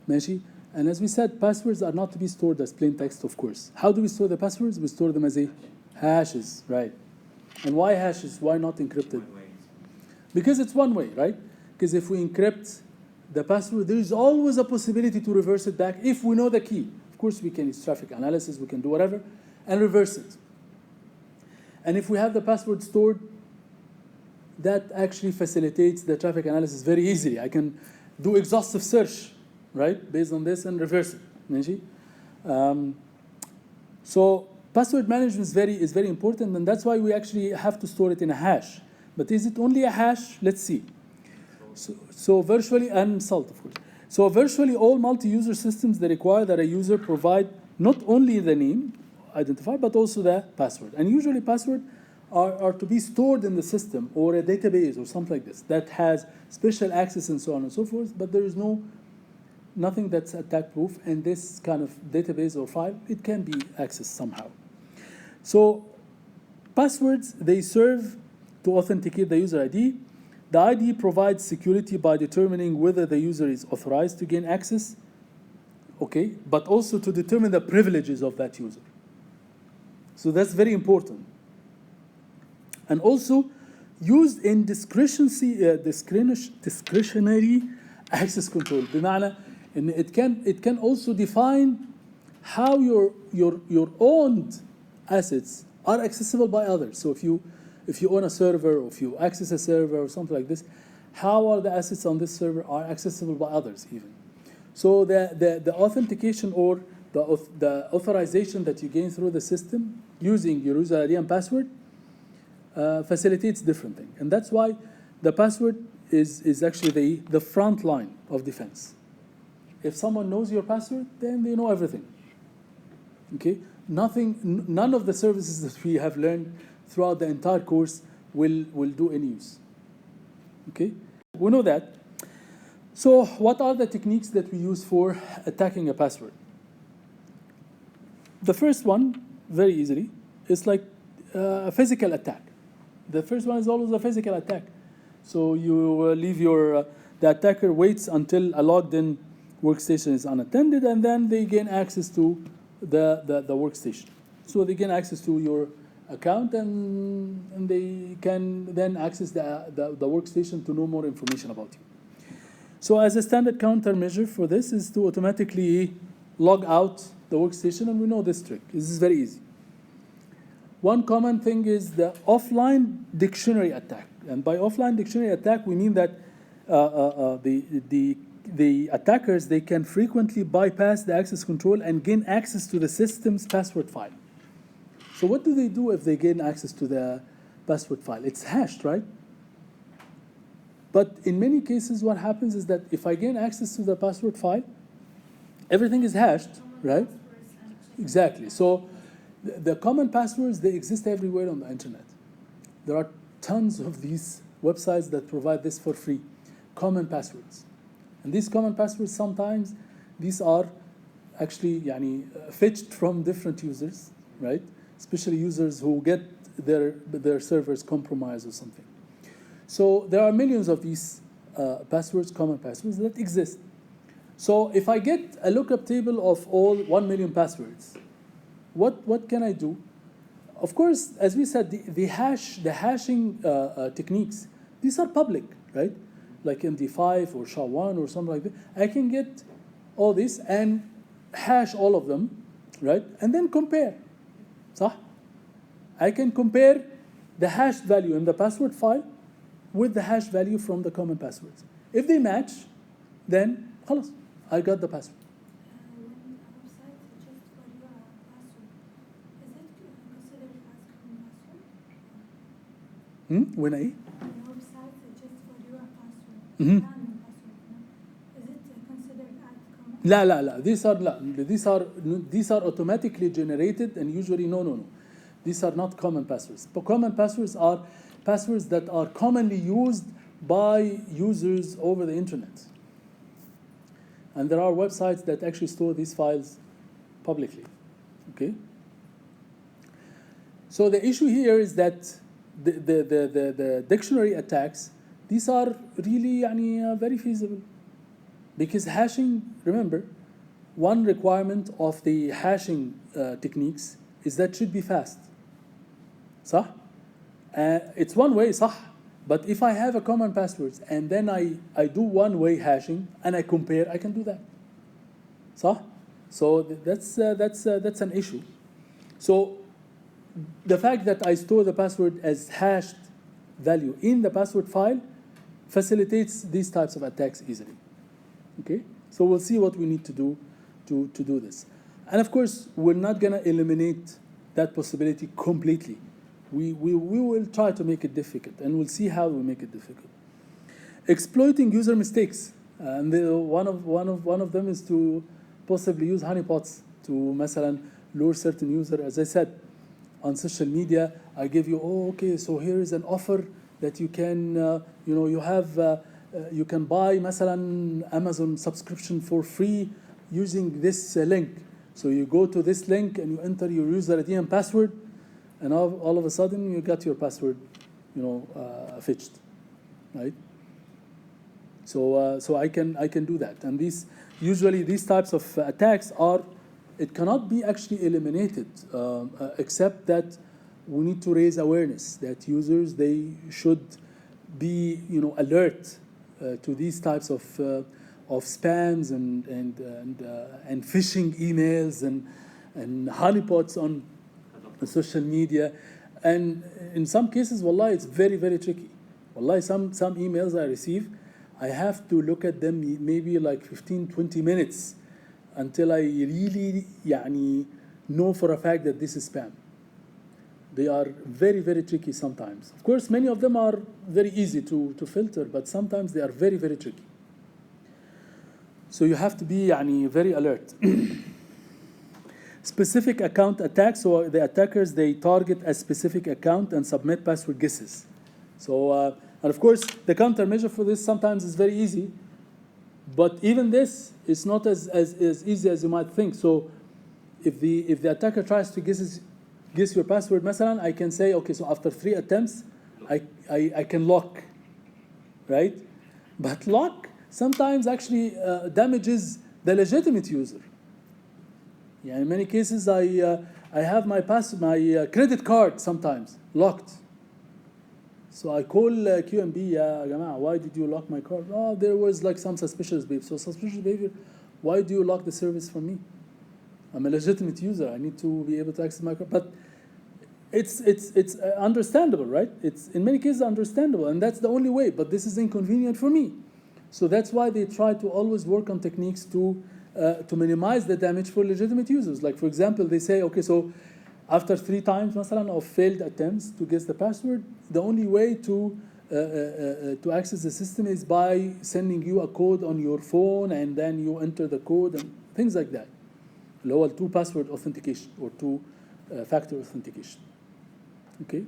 ماشي? And as we said, passwords are not to be stored as plain text, of course. How do we store the passwords? We store them as hashes, right? And why hashes? Why not encrypted? Because it's one way, right? Because if we encrypt the password, there is always a possibility to reverse it back if we know the key. Of course, we can use traffic analysis, we can do whatever, and reverse it. And if we have the password stored, that actually facilitates the traffic analysis very easily. I can do exhaustive search, right, based on this and reverse it. So password management is very important, and that's why we actually have to store it in a hash. But is it only a hash? Let's see. So virtually, and salt, of course. So virtually all multi-user systems, they require that a user provide not only the name, identifier, but also the password. And usually password are to be stored in the system or a database or something like this that has special access and so on and so forth, but there is nothing that's attack proof, and this kind of database or file, it can be accessed somehow. So passwords, they serve to authenticate the user ID. The ID provides security by determining whether the user is authorized to gain access, okay, but also to determine the privileges of that user. So that's very important. And also used in discretionary access control. بمعنى إن it can also define how your owned assets are accessible by others. So if you own a server, or if you access a server or something like this, how are the assets on this server are accessible by others even. So the authentication or the authorization that you gain through the system using your user ID and password facilitates different things. And that's why the password is actually the front line of defense. If someone knows your password, then they know everything. Okay? None of the services that we have learned throughout the entire course will do any use. Okay? We know that. So what are the techniques that we use for attacking a password? The first one, very easily, is like a physical attack. The first one is always a physical attack. So you leave the attacker waits until a logged in workstation is unattended, and then they gain access to the workstation. So they gain access to your account, and they can then access the workstation to know more information about you. So as a standard countermeasure for this is to automatically log out the workstation, and we know this trick. This is very easy. One common thing is the offline dictionary attack. And by offline dictionary attack, we mean that the attackers, they can frequently bypass the access control and gain access to the system's password file. So what do they do if they gain access to the password file? It's hashed, right? But in many cases, what happens is that if I gain access to the password file, everything is hashed, right? Exactly. So the common passwords, they exist everywhere on the internet. There are tons of these websites that provide this for free, common passwords. And these common passwords, sometimes these are actually fetched from different users, right? Especially users who get their servers compromised or something. So there are millions of these passwords, common passwords that exist. So if I get a lookup table of all 1 million passwords, what can I do? Of course, as we said, the hashing techniques, these are public, right? Like MD5 or SHA-1 or something like that. I can get all this and hash all of them, right? And then compare. صح? I can compare the hashed value in the password file with the hash value from the common passwords. If they match, then خلاص, I got the password. When a website suggests for you a password, is it considered as common password? When I? When a website suggests for you a password, Mhm. random password, is it considered as common? لا. These are automatically generated, and usually no. These are not common passwords. But common passwords are passwords that are commonly used by users over the internet. And there are websites that actually store these files publicly. Okay? So the issue here is that the dictionary attacks, these are really very feasible. Because hashing, remember, one requirement of the hashing techniques is that it should be fast. صح? It's one way, صح? But if I have a common passwords and then I do one-way hashing and I compare, I can do that. صح? So that's an issue. So the fact that I store the password as hashed value in the password file facilitates these types of attacks easily. Okay? So we'll see what we need to do to do this. And of course, we're not going to eliminate that possibility completely. We will try to make it difficult, and we'll see how we make it difficult. Exploiting user mistakes, and one of them is to possibly use honeypots to مثلا lure certain user. As I said, on social media. I give you, oh, okay, so here is an offer that you can, you can buy مثلا Amazon subscription for free using this link. So you go to this link and you enter your user ID and password, and all of a sudden you got your password, fetched, right? So I can do that. And usually these types of attacks it cannot be actually eliminated, except that we need to raise awareness that users, they should be alert to these types of spams and phishing emails and honeypots on social media. And in some cases, wallahi, it's very, very tricky. Wallahi, some emails I receive, I have to look at them maybe like 15, 20 minutes until I really know for a fact that this is spam. They are very, very tricky sometimes. Of course, many of them are very easy to filter, but sometimes they are very, very tricky. So you have to be very alert. Specific account attacks, so the attackers, they target a specific account and submit password guesses. So, and of course, the countermeasure for this sometimes is very easy, but even this is not as easy as you might think. So if the attacker tries to guess your password, مثلا, I can say, okay, so after 3 attempts, I can lock, right? But lock sometimes actually damages the legitimate user. Yeah, in many cases, I have my credit card sometimes locked. So I call QMB, yeah, جماعة, why did you lock my card? Oh, there was like some suspicious behavior. So suspicious behavior, why do you lock the service from me? I'm a legitimate user. I need to be able to access my card. But it's understandable, right? It's in many cases understandable, and that's the only way. But this is inconvenient for me. So that's why they try to always work on techniques to minimize the damage for legitimate users. Like, for example, they say, okay, so after 3 times مثلا, of failed attempts to guess the password, the only way to access the system is by sending you a code on your phone, and then you enter the code and things like that. اللي هو 2-password authentication or 2-factor authentication. Okay.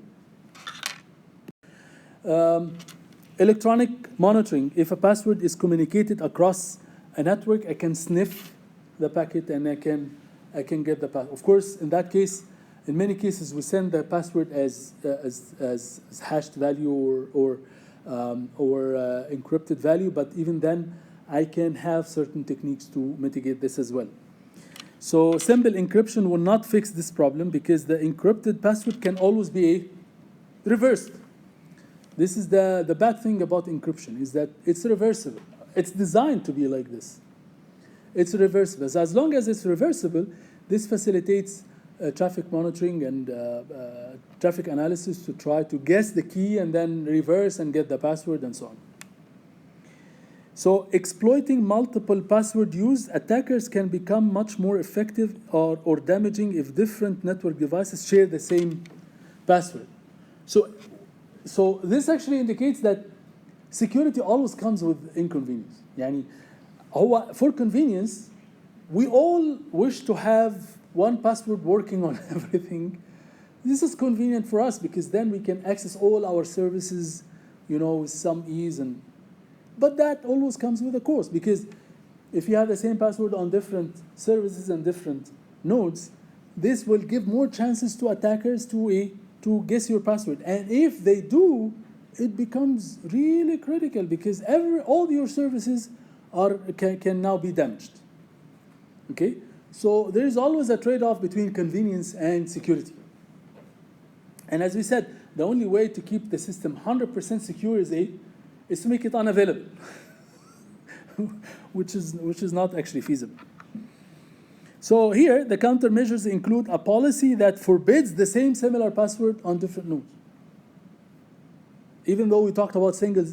Electronic monitoring. If a password is communicated across a network, I can sniff the packet and I can get the password. Of course, in that case, in many cases, we send the password as hashed value or encrypted value. But even then, I can have certain techniques to mitigate this as well. So simple encryption will not fix this problem because the encrypted password can always be reversed. This is the bad thing about encryption, is that it's reversible. It's designed to be like this. It's reversible. So as long as it's reversible, this facilitates traffic monitoring and traffic analysis to try to guess the key and then reverse and get the password and so on. So exploiting multiple password use, attackers can become much more effective or damaging if different network devices share the same password. So this actually indicates that security always comes with inconvenience. For convenience, we all wish to have one password working on everything. This is convenient for us because then we can access all our services, with some ease. But that always comes with a cost, because if you have the same password on different services and different nodes, this will give more chances to attackers to guess your password. And if they do, it becomes really critical because all your services can now be damaged. Okay? So there is always a trade-off between convenience and security. And as we said, the only way to keep the system 100% secure is to make it unavailable, which is not actually feasible. So here, the countermeasures include a policy that forbids the same similar password on different nodes. Even though we talked about single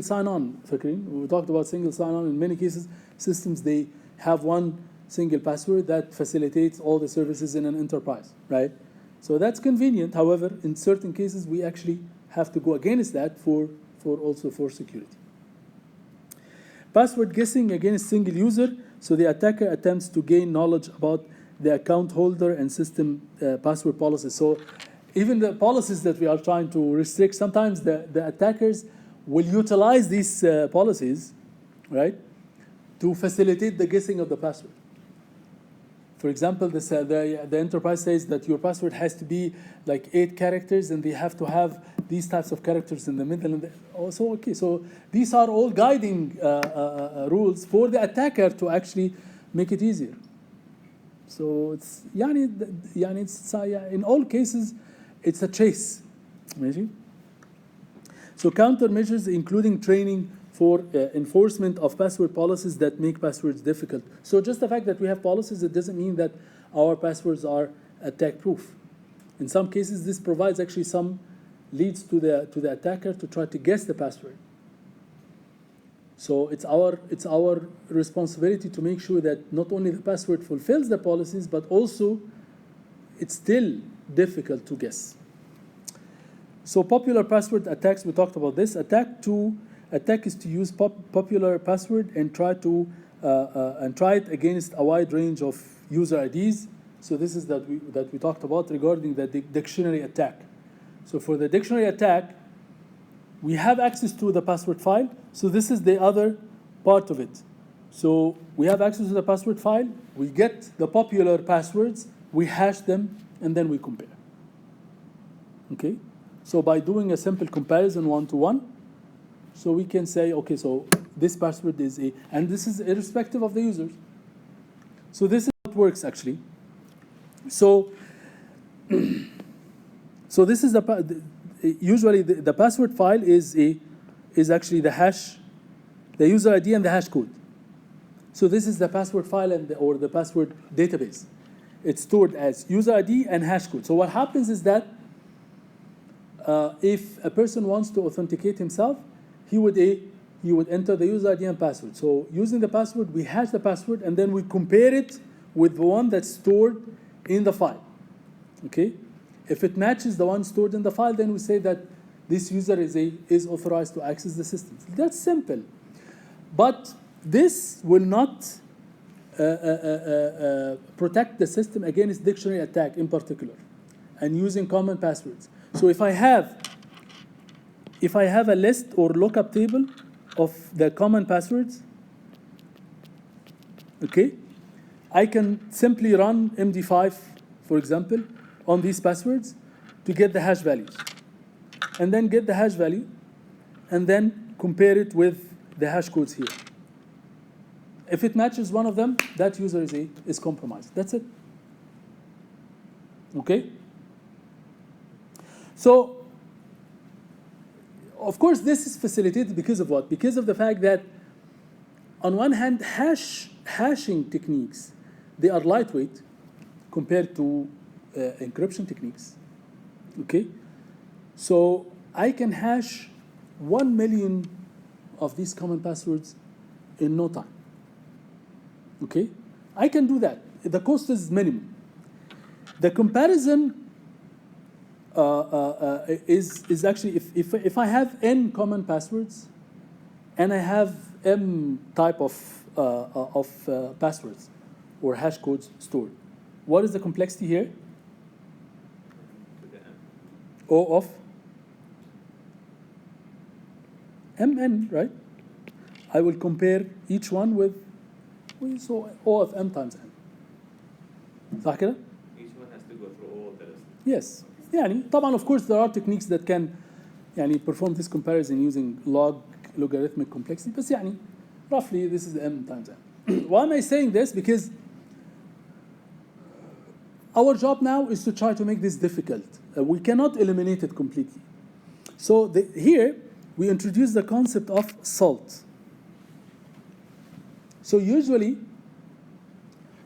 sign-on, we talked about single sign-on. In many cases, systems, they have one single password that facilitates all the services in an enterprise, right? So that's convenient. However, in certain cases, we actually have to go against that also for security. Password guessing against single user. So the attacker attempts to gain knowledge about the account holder and system password policies. So even the policies that we are trying to restrict, sometimes the attackers will utilize these policies, right, to facilitate the guessing of the password. For example, the enterprise says that your password has to be like 8 characters, and they have to have these types of characters in the middle. And so these are all guiding rules for the attacker to actually make it easier. So it's in all cases, it's a chase. ماشي? So countermeasures including training for enforcement of password policies that make passwords difficult. So just the fact that we have policies, it doesn't mean that our passwords are attack-proof. In some cases, this provides actually some leads to the attacker to try to guess the password. So it's our responsibility to make sure that not only the password fulfills the policies, but also it's still difficult to guess. So popular password attacks, we talked about this. Attack is to use popular password and try it against a wide range of user IDs. So this is that we talked about regarding the dictionary attack. So for the dictionary attack, we have access to the password file. So this is the other part of it. So we have access to the password file. We get the popular passwords, we hash them, and then we compare. Okay? So by doing a simple comparison one-to-one, so we can say, okay, so this password is and this is irrespective of the users. So this is how it works actually. So this is usually the password file is actually the hash, the user ID and the hash code. So this is the password file or the password database. It's stored as user ID and hash code. So what happens is that if a person wants to authenticate himself, he would enter the user ID and password. So using the password, we hash the password, and then we compare it with the one that's stored in the file. Okay? If it matches the one stored in the file, then we say that this user is authorized to access the system. That's simple. But this will not protect the system against dictionary attack in particular, and using common passwords. So if I have a list or lookup table of the common passwords, okay, I can simply run MD5, for example, on these passwords to get the hash values, and then get the hash value, and then compare it with the hash codes here. If it matches one of them, that user is compromised. That's it. Okay? So, of course, this is facilitated because of what? Because of the fact that, on one hand, hashing techniques, they are lightweight compared to encryption techniques. Okay? So, I can hash 1 million of these common passwords in no time. Okay? I can do that. The cost is minimum. The comparison is actually, if I have n common passwords and I have m type of passwords or hash codes stored, what is the complexity here? O of mn, right? I will compare each one with so O of m times n. صح كده؟ Each one has to go through all the list. Yes. يعني طبعا of course there are techniques that can يعني perform this comparison using logarithmic complexity, but يعني roughly this is the m times n. Why am I saying this? Because our job now is to try to make this difficult. We cannot eliminate it completely. So here we introduce the concept of salt. So usually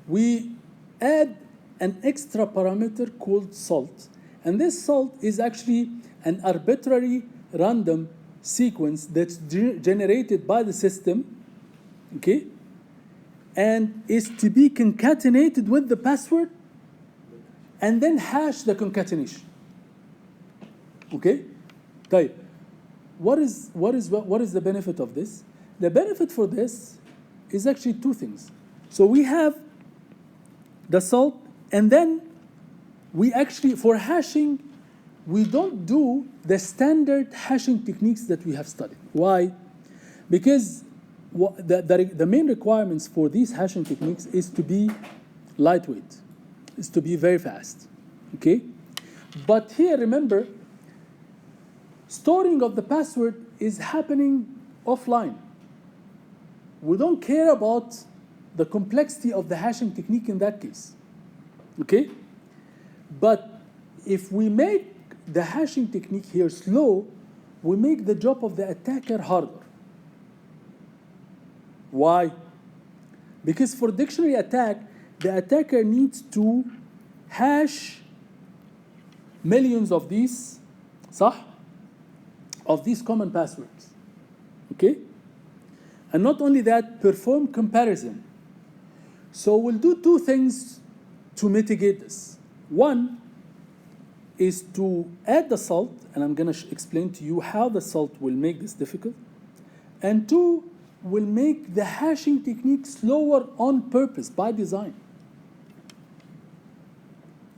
we add an extra parameter called salt. And this salt is actually an arbitrary random sequence that's generated by the system, okay, and is to be concatenated with the password and then hash the concatenation. Okay? طيب, what is the benefit of this? The benefit for this is actually two things. So we have the salt, and then we actually, for hashing, we don't do the standard hashing techniques that we have studied. Why? Because the main requirements for these hashing techniques is to be lightweight, is to be very fast, okay? But here, remember, storing of the password is happening offline. We don't care about the complexity of the hashing technique in that case, okay? But if we make the hashing technique here slow, we make the job of the attacker harder. Why? Because for dictionary attack, the attacker needs to hash millions of these, صح? Of these common passwords, okay? And not only that, perform comparison. So we'll do two things to mitigate this. One is to add the salt, and I'm going to explain to you how the salt will make this difficult. And two, will make the hashing technique slower on purpose, by design.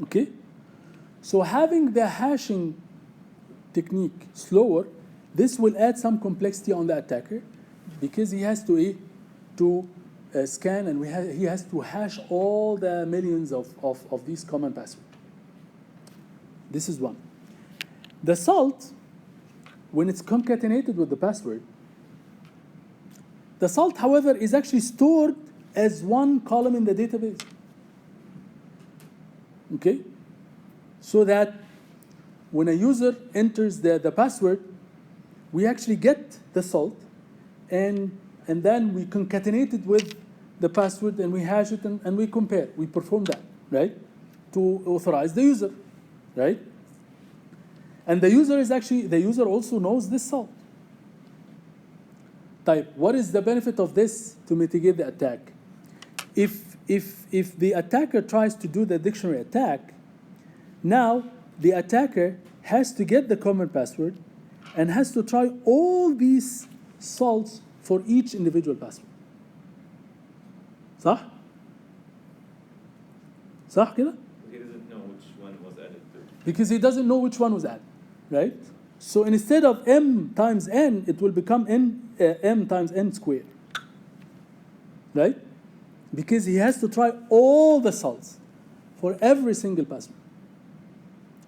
Okay? So having the hashing technique slower, this will add some complexity on the attacker because he has to scan and he has to hash all the millions of these common passwords. This is one. The salt, when it's concatenated with the password, the salt, however, is actually stored as one column in the database. Okay? So that when a user enters the password, we actually get the salt, and then we concatenate it with the password, and we hash it, and we compare. We perform that, right? To authorize the user, right? And the user also knows this salt. Type, what is the benefit of this to mitigate the attack? If the attacker tries to do the dictionary attack, now the attacker has to get the common password and has to try all these salts for each individual password. صح؟ صح كده؟ He doesn't know which one was added to. Because he doesn't know which one was added, right? So instead of m times n, it will become m times n squared, right? Because he has to try all the salts for every single password.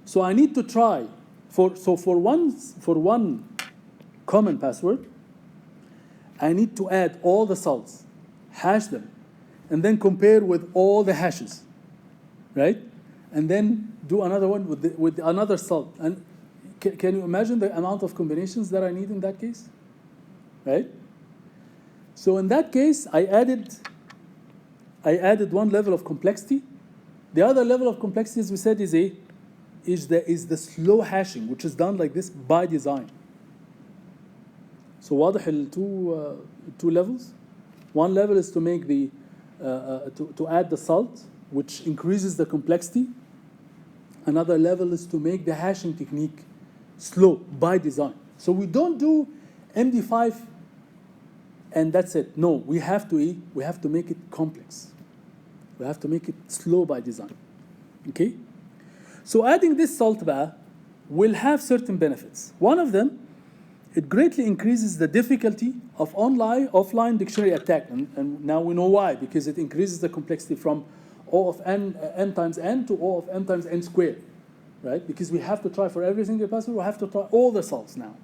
So I need to try for one common password, I need to add all the salts, hash them, and then compare with all the hashes, right? And then do another one with another salt. And can you imagine the amount of combinations that I need in that case? Right? So in that case, I added one level of complexity. The other level of complexity, as we said, is the slow hashing, which is done like this by design. So واضح two levels. One level is to make to add the salt, which increases the complexity. Another level is to make the hashing technique slow by design. So we don't do MD5 and that's it. No, we have to make it complex. We have to make it slow by design. Okay? So adding this salt bar will have certain benefits. One of them, it greatly increases the difficulty of offline dictionary attack. And now we know why, because it increases the complexity from O of n times n to O of m times n squared, right? Because we have to try for every single password, we have to try all the salts now.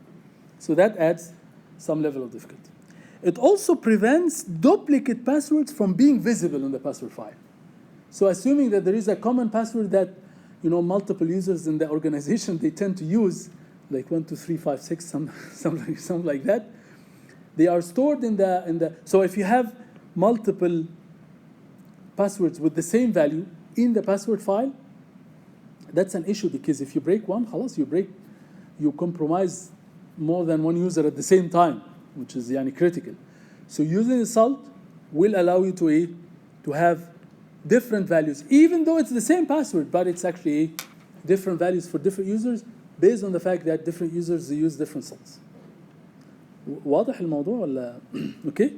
So that adds some level of difficulty. It also prevents duplicate passwords from being visible in the password file. So assuming that there is a common password that multiple users in the organization, they tend to use, like 1, 2, 3, 5, 6, something like that. They are stored in the. So if you have multiple passwords with the same value in the password file, that's an issue, because if you break one, خلاص, you compromise more than one user at the same time, which is critical. So using the salt will allow you to have different values, even though it's the same password, but it's actually different values for different users based on the fact that different users use different salts. واضح الموضوع ولا؟ Okay?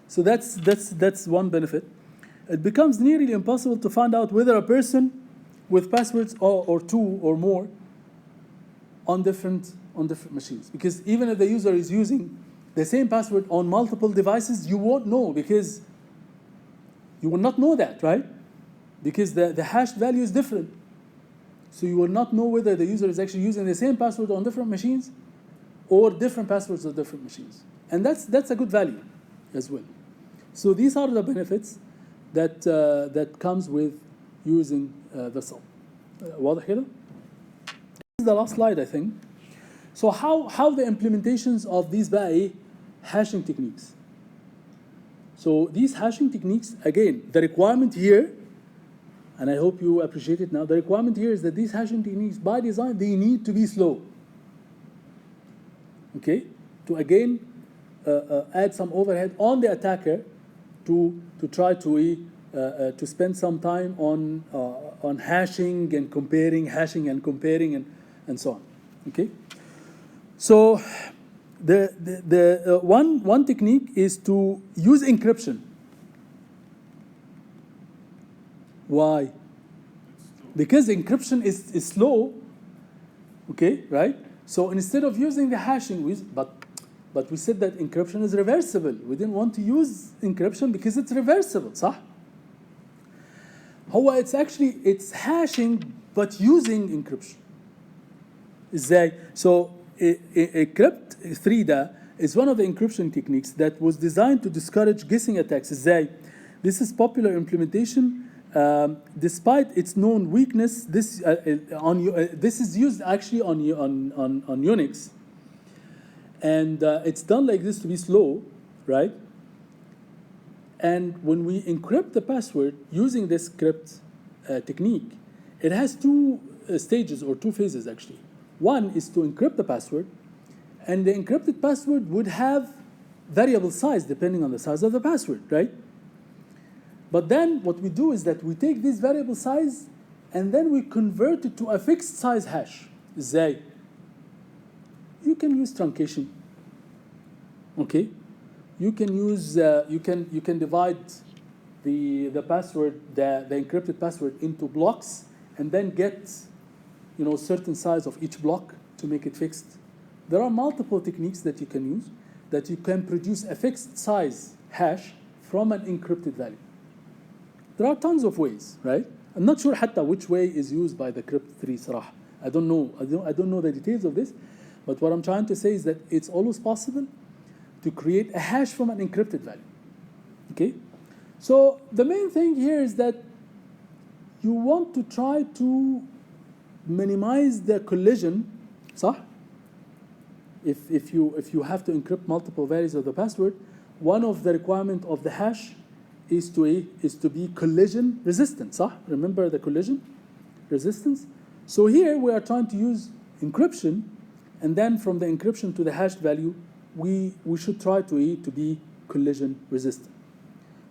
So that's one benefit. It becomes nearly impossible to find out whether a person with passwords or two or more on different machines. Because even if the user is using the same password on multiple devices, you won't know, because you will not know that, right? Because the hashed value is different. So you will not know whether the user is actually using the same password on different machines or different passwords on different machines. And that's a good value as well. So these are the benefits that comes with using the sum. واضح كده؟ This is the last slide, I think. So how the implementations of these بقى ايه hashing techniques. So these hashing techniques, again, the requirement here, and I hope you appreciate it now, the requirement here is that these hashing techniques, by design, they need to be slow. Okay? To again add some overhead on the attacker to try to spend some time on hashing and comparing, and so on. Okay? So the one technique is to use encryption. Why? Because encryption is slow. Okay, right? So instead of using the hashing, but we said that encryption is reversible. We didn't want to use encryption because it's reversible, صح? It's hashing but using encryption. ازاي؟ So encrypt 3 ده is one of the encryption techniques that was designed to discourage guessing attacks. ازاي؟ This is popular implementation. Despite its known weakness, this is used actually on Unix, and it's done like this to be slow, right? And when we encrypt the password using this crypt technique, it has two stages or two phases actually. One is to encrypt the password, and the encrypted password would have variable size depending on the size of the password, right? But then what we do is that we take this variable size and then we convert it to a fixed size hash. ازاي? You can use truncation. Okay? You can use you can divide the password, the encrypted password into blocks and then get certain size of each block to make it fixed. There are multiple techniques that you can use that you can produce a fixed size hash from an encrypted value. There are tons of ways, right? I'm not sure حتى which way is used by the crypt 3 صراحة. I don't know the details of this, but what I'm trying to say is that it's always possible to create a hash from an encrypted value. Okay? So the main thing here is that you want to try to minimize the collision, صح? If you have to encrypt multiple values of the password, one of the requirement of the hash is to be collision resistant, صح? Remember the collision resistance? So here we are trying to use encryption, and then from the encryption to the hashed value, we should try to be collision resistant.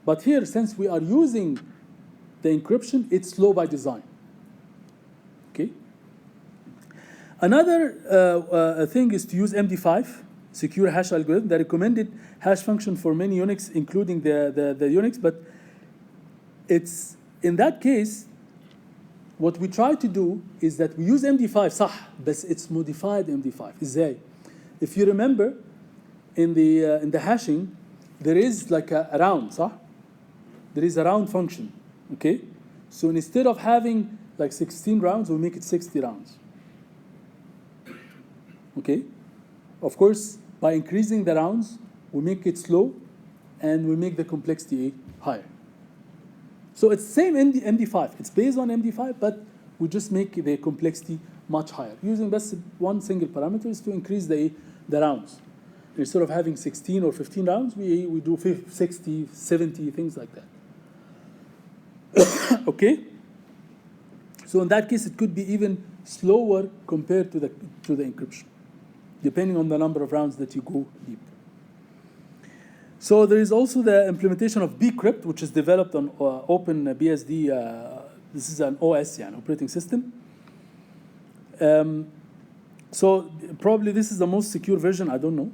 But here, since we are using the encryption, it's slow by design. Okay? Another thing is to use MD5, secure hash algorithm, the recommended hash function for many Unix, including the Unix, but it's in that case, what we try to do is that we use MD5, صح, but it's modified MD5. ازاي? If you remember, in the hashing, there is like a round, صح? There is a round function, okay? So instead of having like 16 rounds, we make it 60 rounds. Okay? Of course, by increasing the rounds, we make it slow, and we make the complexity higher. So it's the same MD5. It's based on MD5, but we just make the complexity much higher. Using just one single parameter is to increase the rounds. Instead of having 16 or 15 rounds, we do 60, 70, things like that. Okay? So in that case, it could be even slower compared to the encryption, depending on the number of rounds that you go deep. So there is also the implementation of bcrypt, which is developed on OpenBSD. This is an OS, an operating system. So probably this is the most secure version. I don't know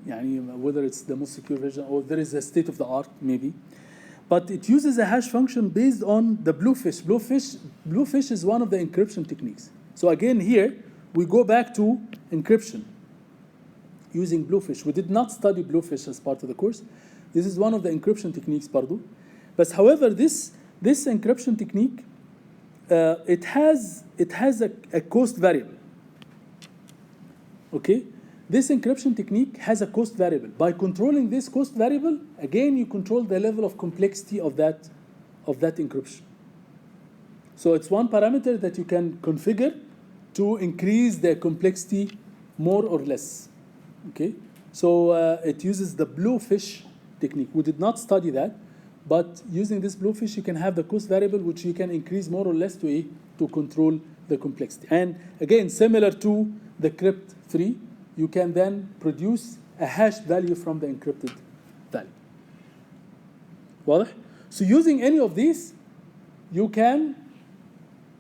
whether it's the most secure version or there is a state of the art, maybe. But it uses a hash function based on the Bluefish. Bluefish is one of the encryption techniques. So again, here we go back to encryption using Bluefish. We did not study Bluefish as part of the course. This is one of the encryption techniques, برضو. But however, this encryption technique, it has a cost variable. Okay? This encryption technique has a cost variable. By controlling this cost variable, again, you control the level of complexity of that encryption. So it's one parameter that you can configure to increase the complexity more or less. Okay? So it uses the Bluefish technique. We did not study that, but using this Bluefish, you can have the cost variable, which you can increase more or less to control the complexity. And again, similar to the crypt3, you can then produce a hashed value from the encrypted value. واضح? So using any of these, you can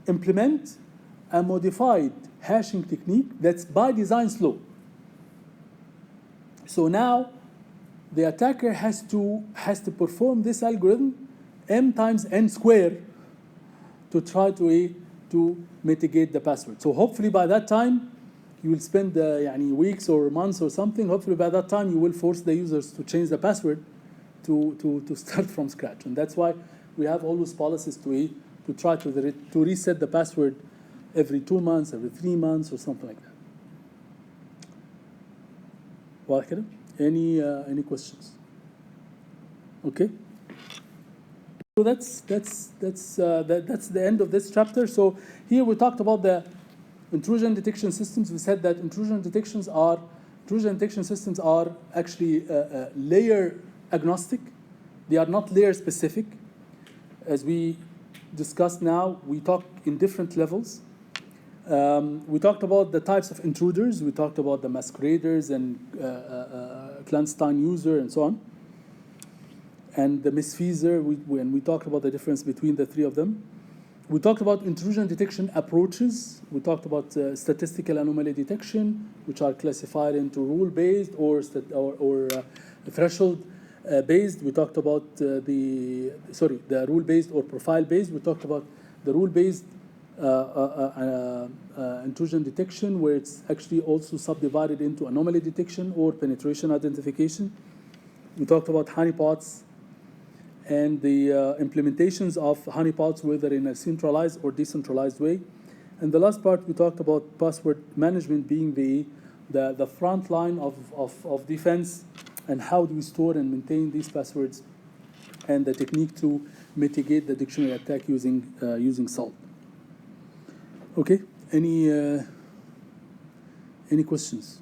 implement a modified hashing technique that's by design slow. So now the attacker has to perform this algorithm m times n squared to try to mitigate the password. So hopefully by that time, you will spend weeks or months or something. Hopefully by that time, you will force the users to change the password to start from scratch. And that's why we have always policies to try to reset the password every 2 months, every 3 months, or something like that. واضح كده؟ Any questions? Okay. So that's the end of this chapter. So here we talked about the intrusion detection systems. We said that intrusion detection systems are actually layer agnostic. They are not layer specific. As we discussed now, we talk in different levels. We talked about the types of intruders. We talked about the masqueraders and clandestine user and so on. And the misfeasor, when we talked about the difference between the three of them. We talked about intrusion detection approaches. We talked about statistical anomaly detection, which are classified into rule-based or threshold-based. We talked about the rule-based or profile-based. We talked about the rule-based intrusion detection, where it's actually also subdivided into anomaly detection or penetration identification. We talked about honeypots and the implementations of honeypots, whether in a centralized or decentralized way. And the last part, we talked about password management being the front line of defense, and how do we store and maintain these passwords, and the technique to mitigate the dictionary attack using SALT. Okay, any questions?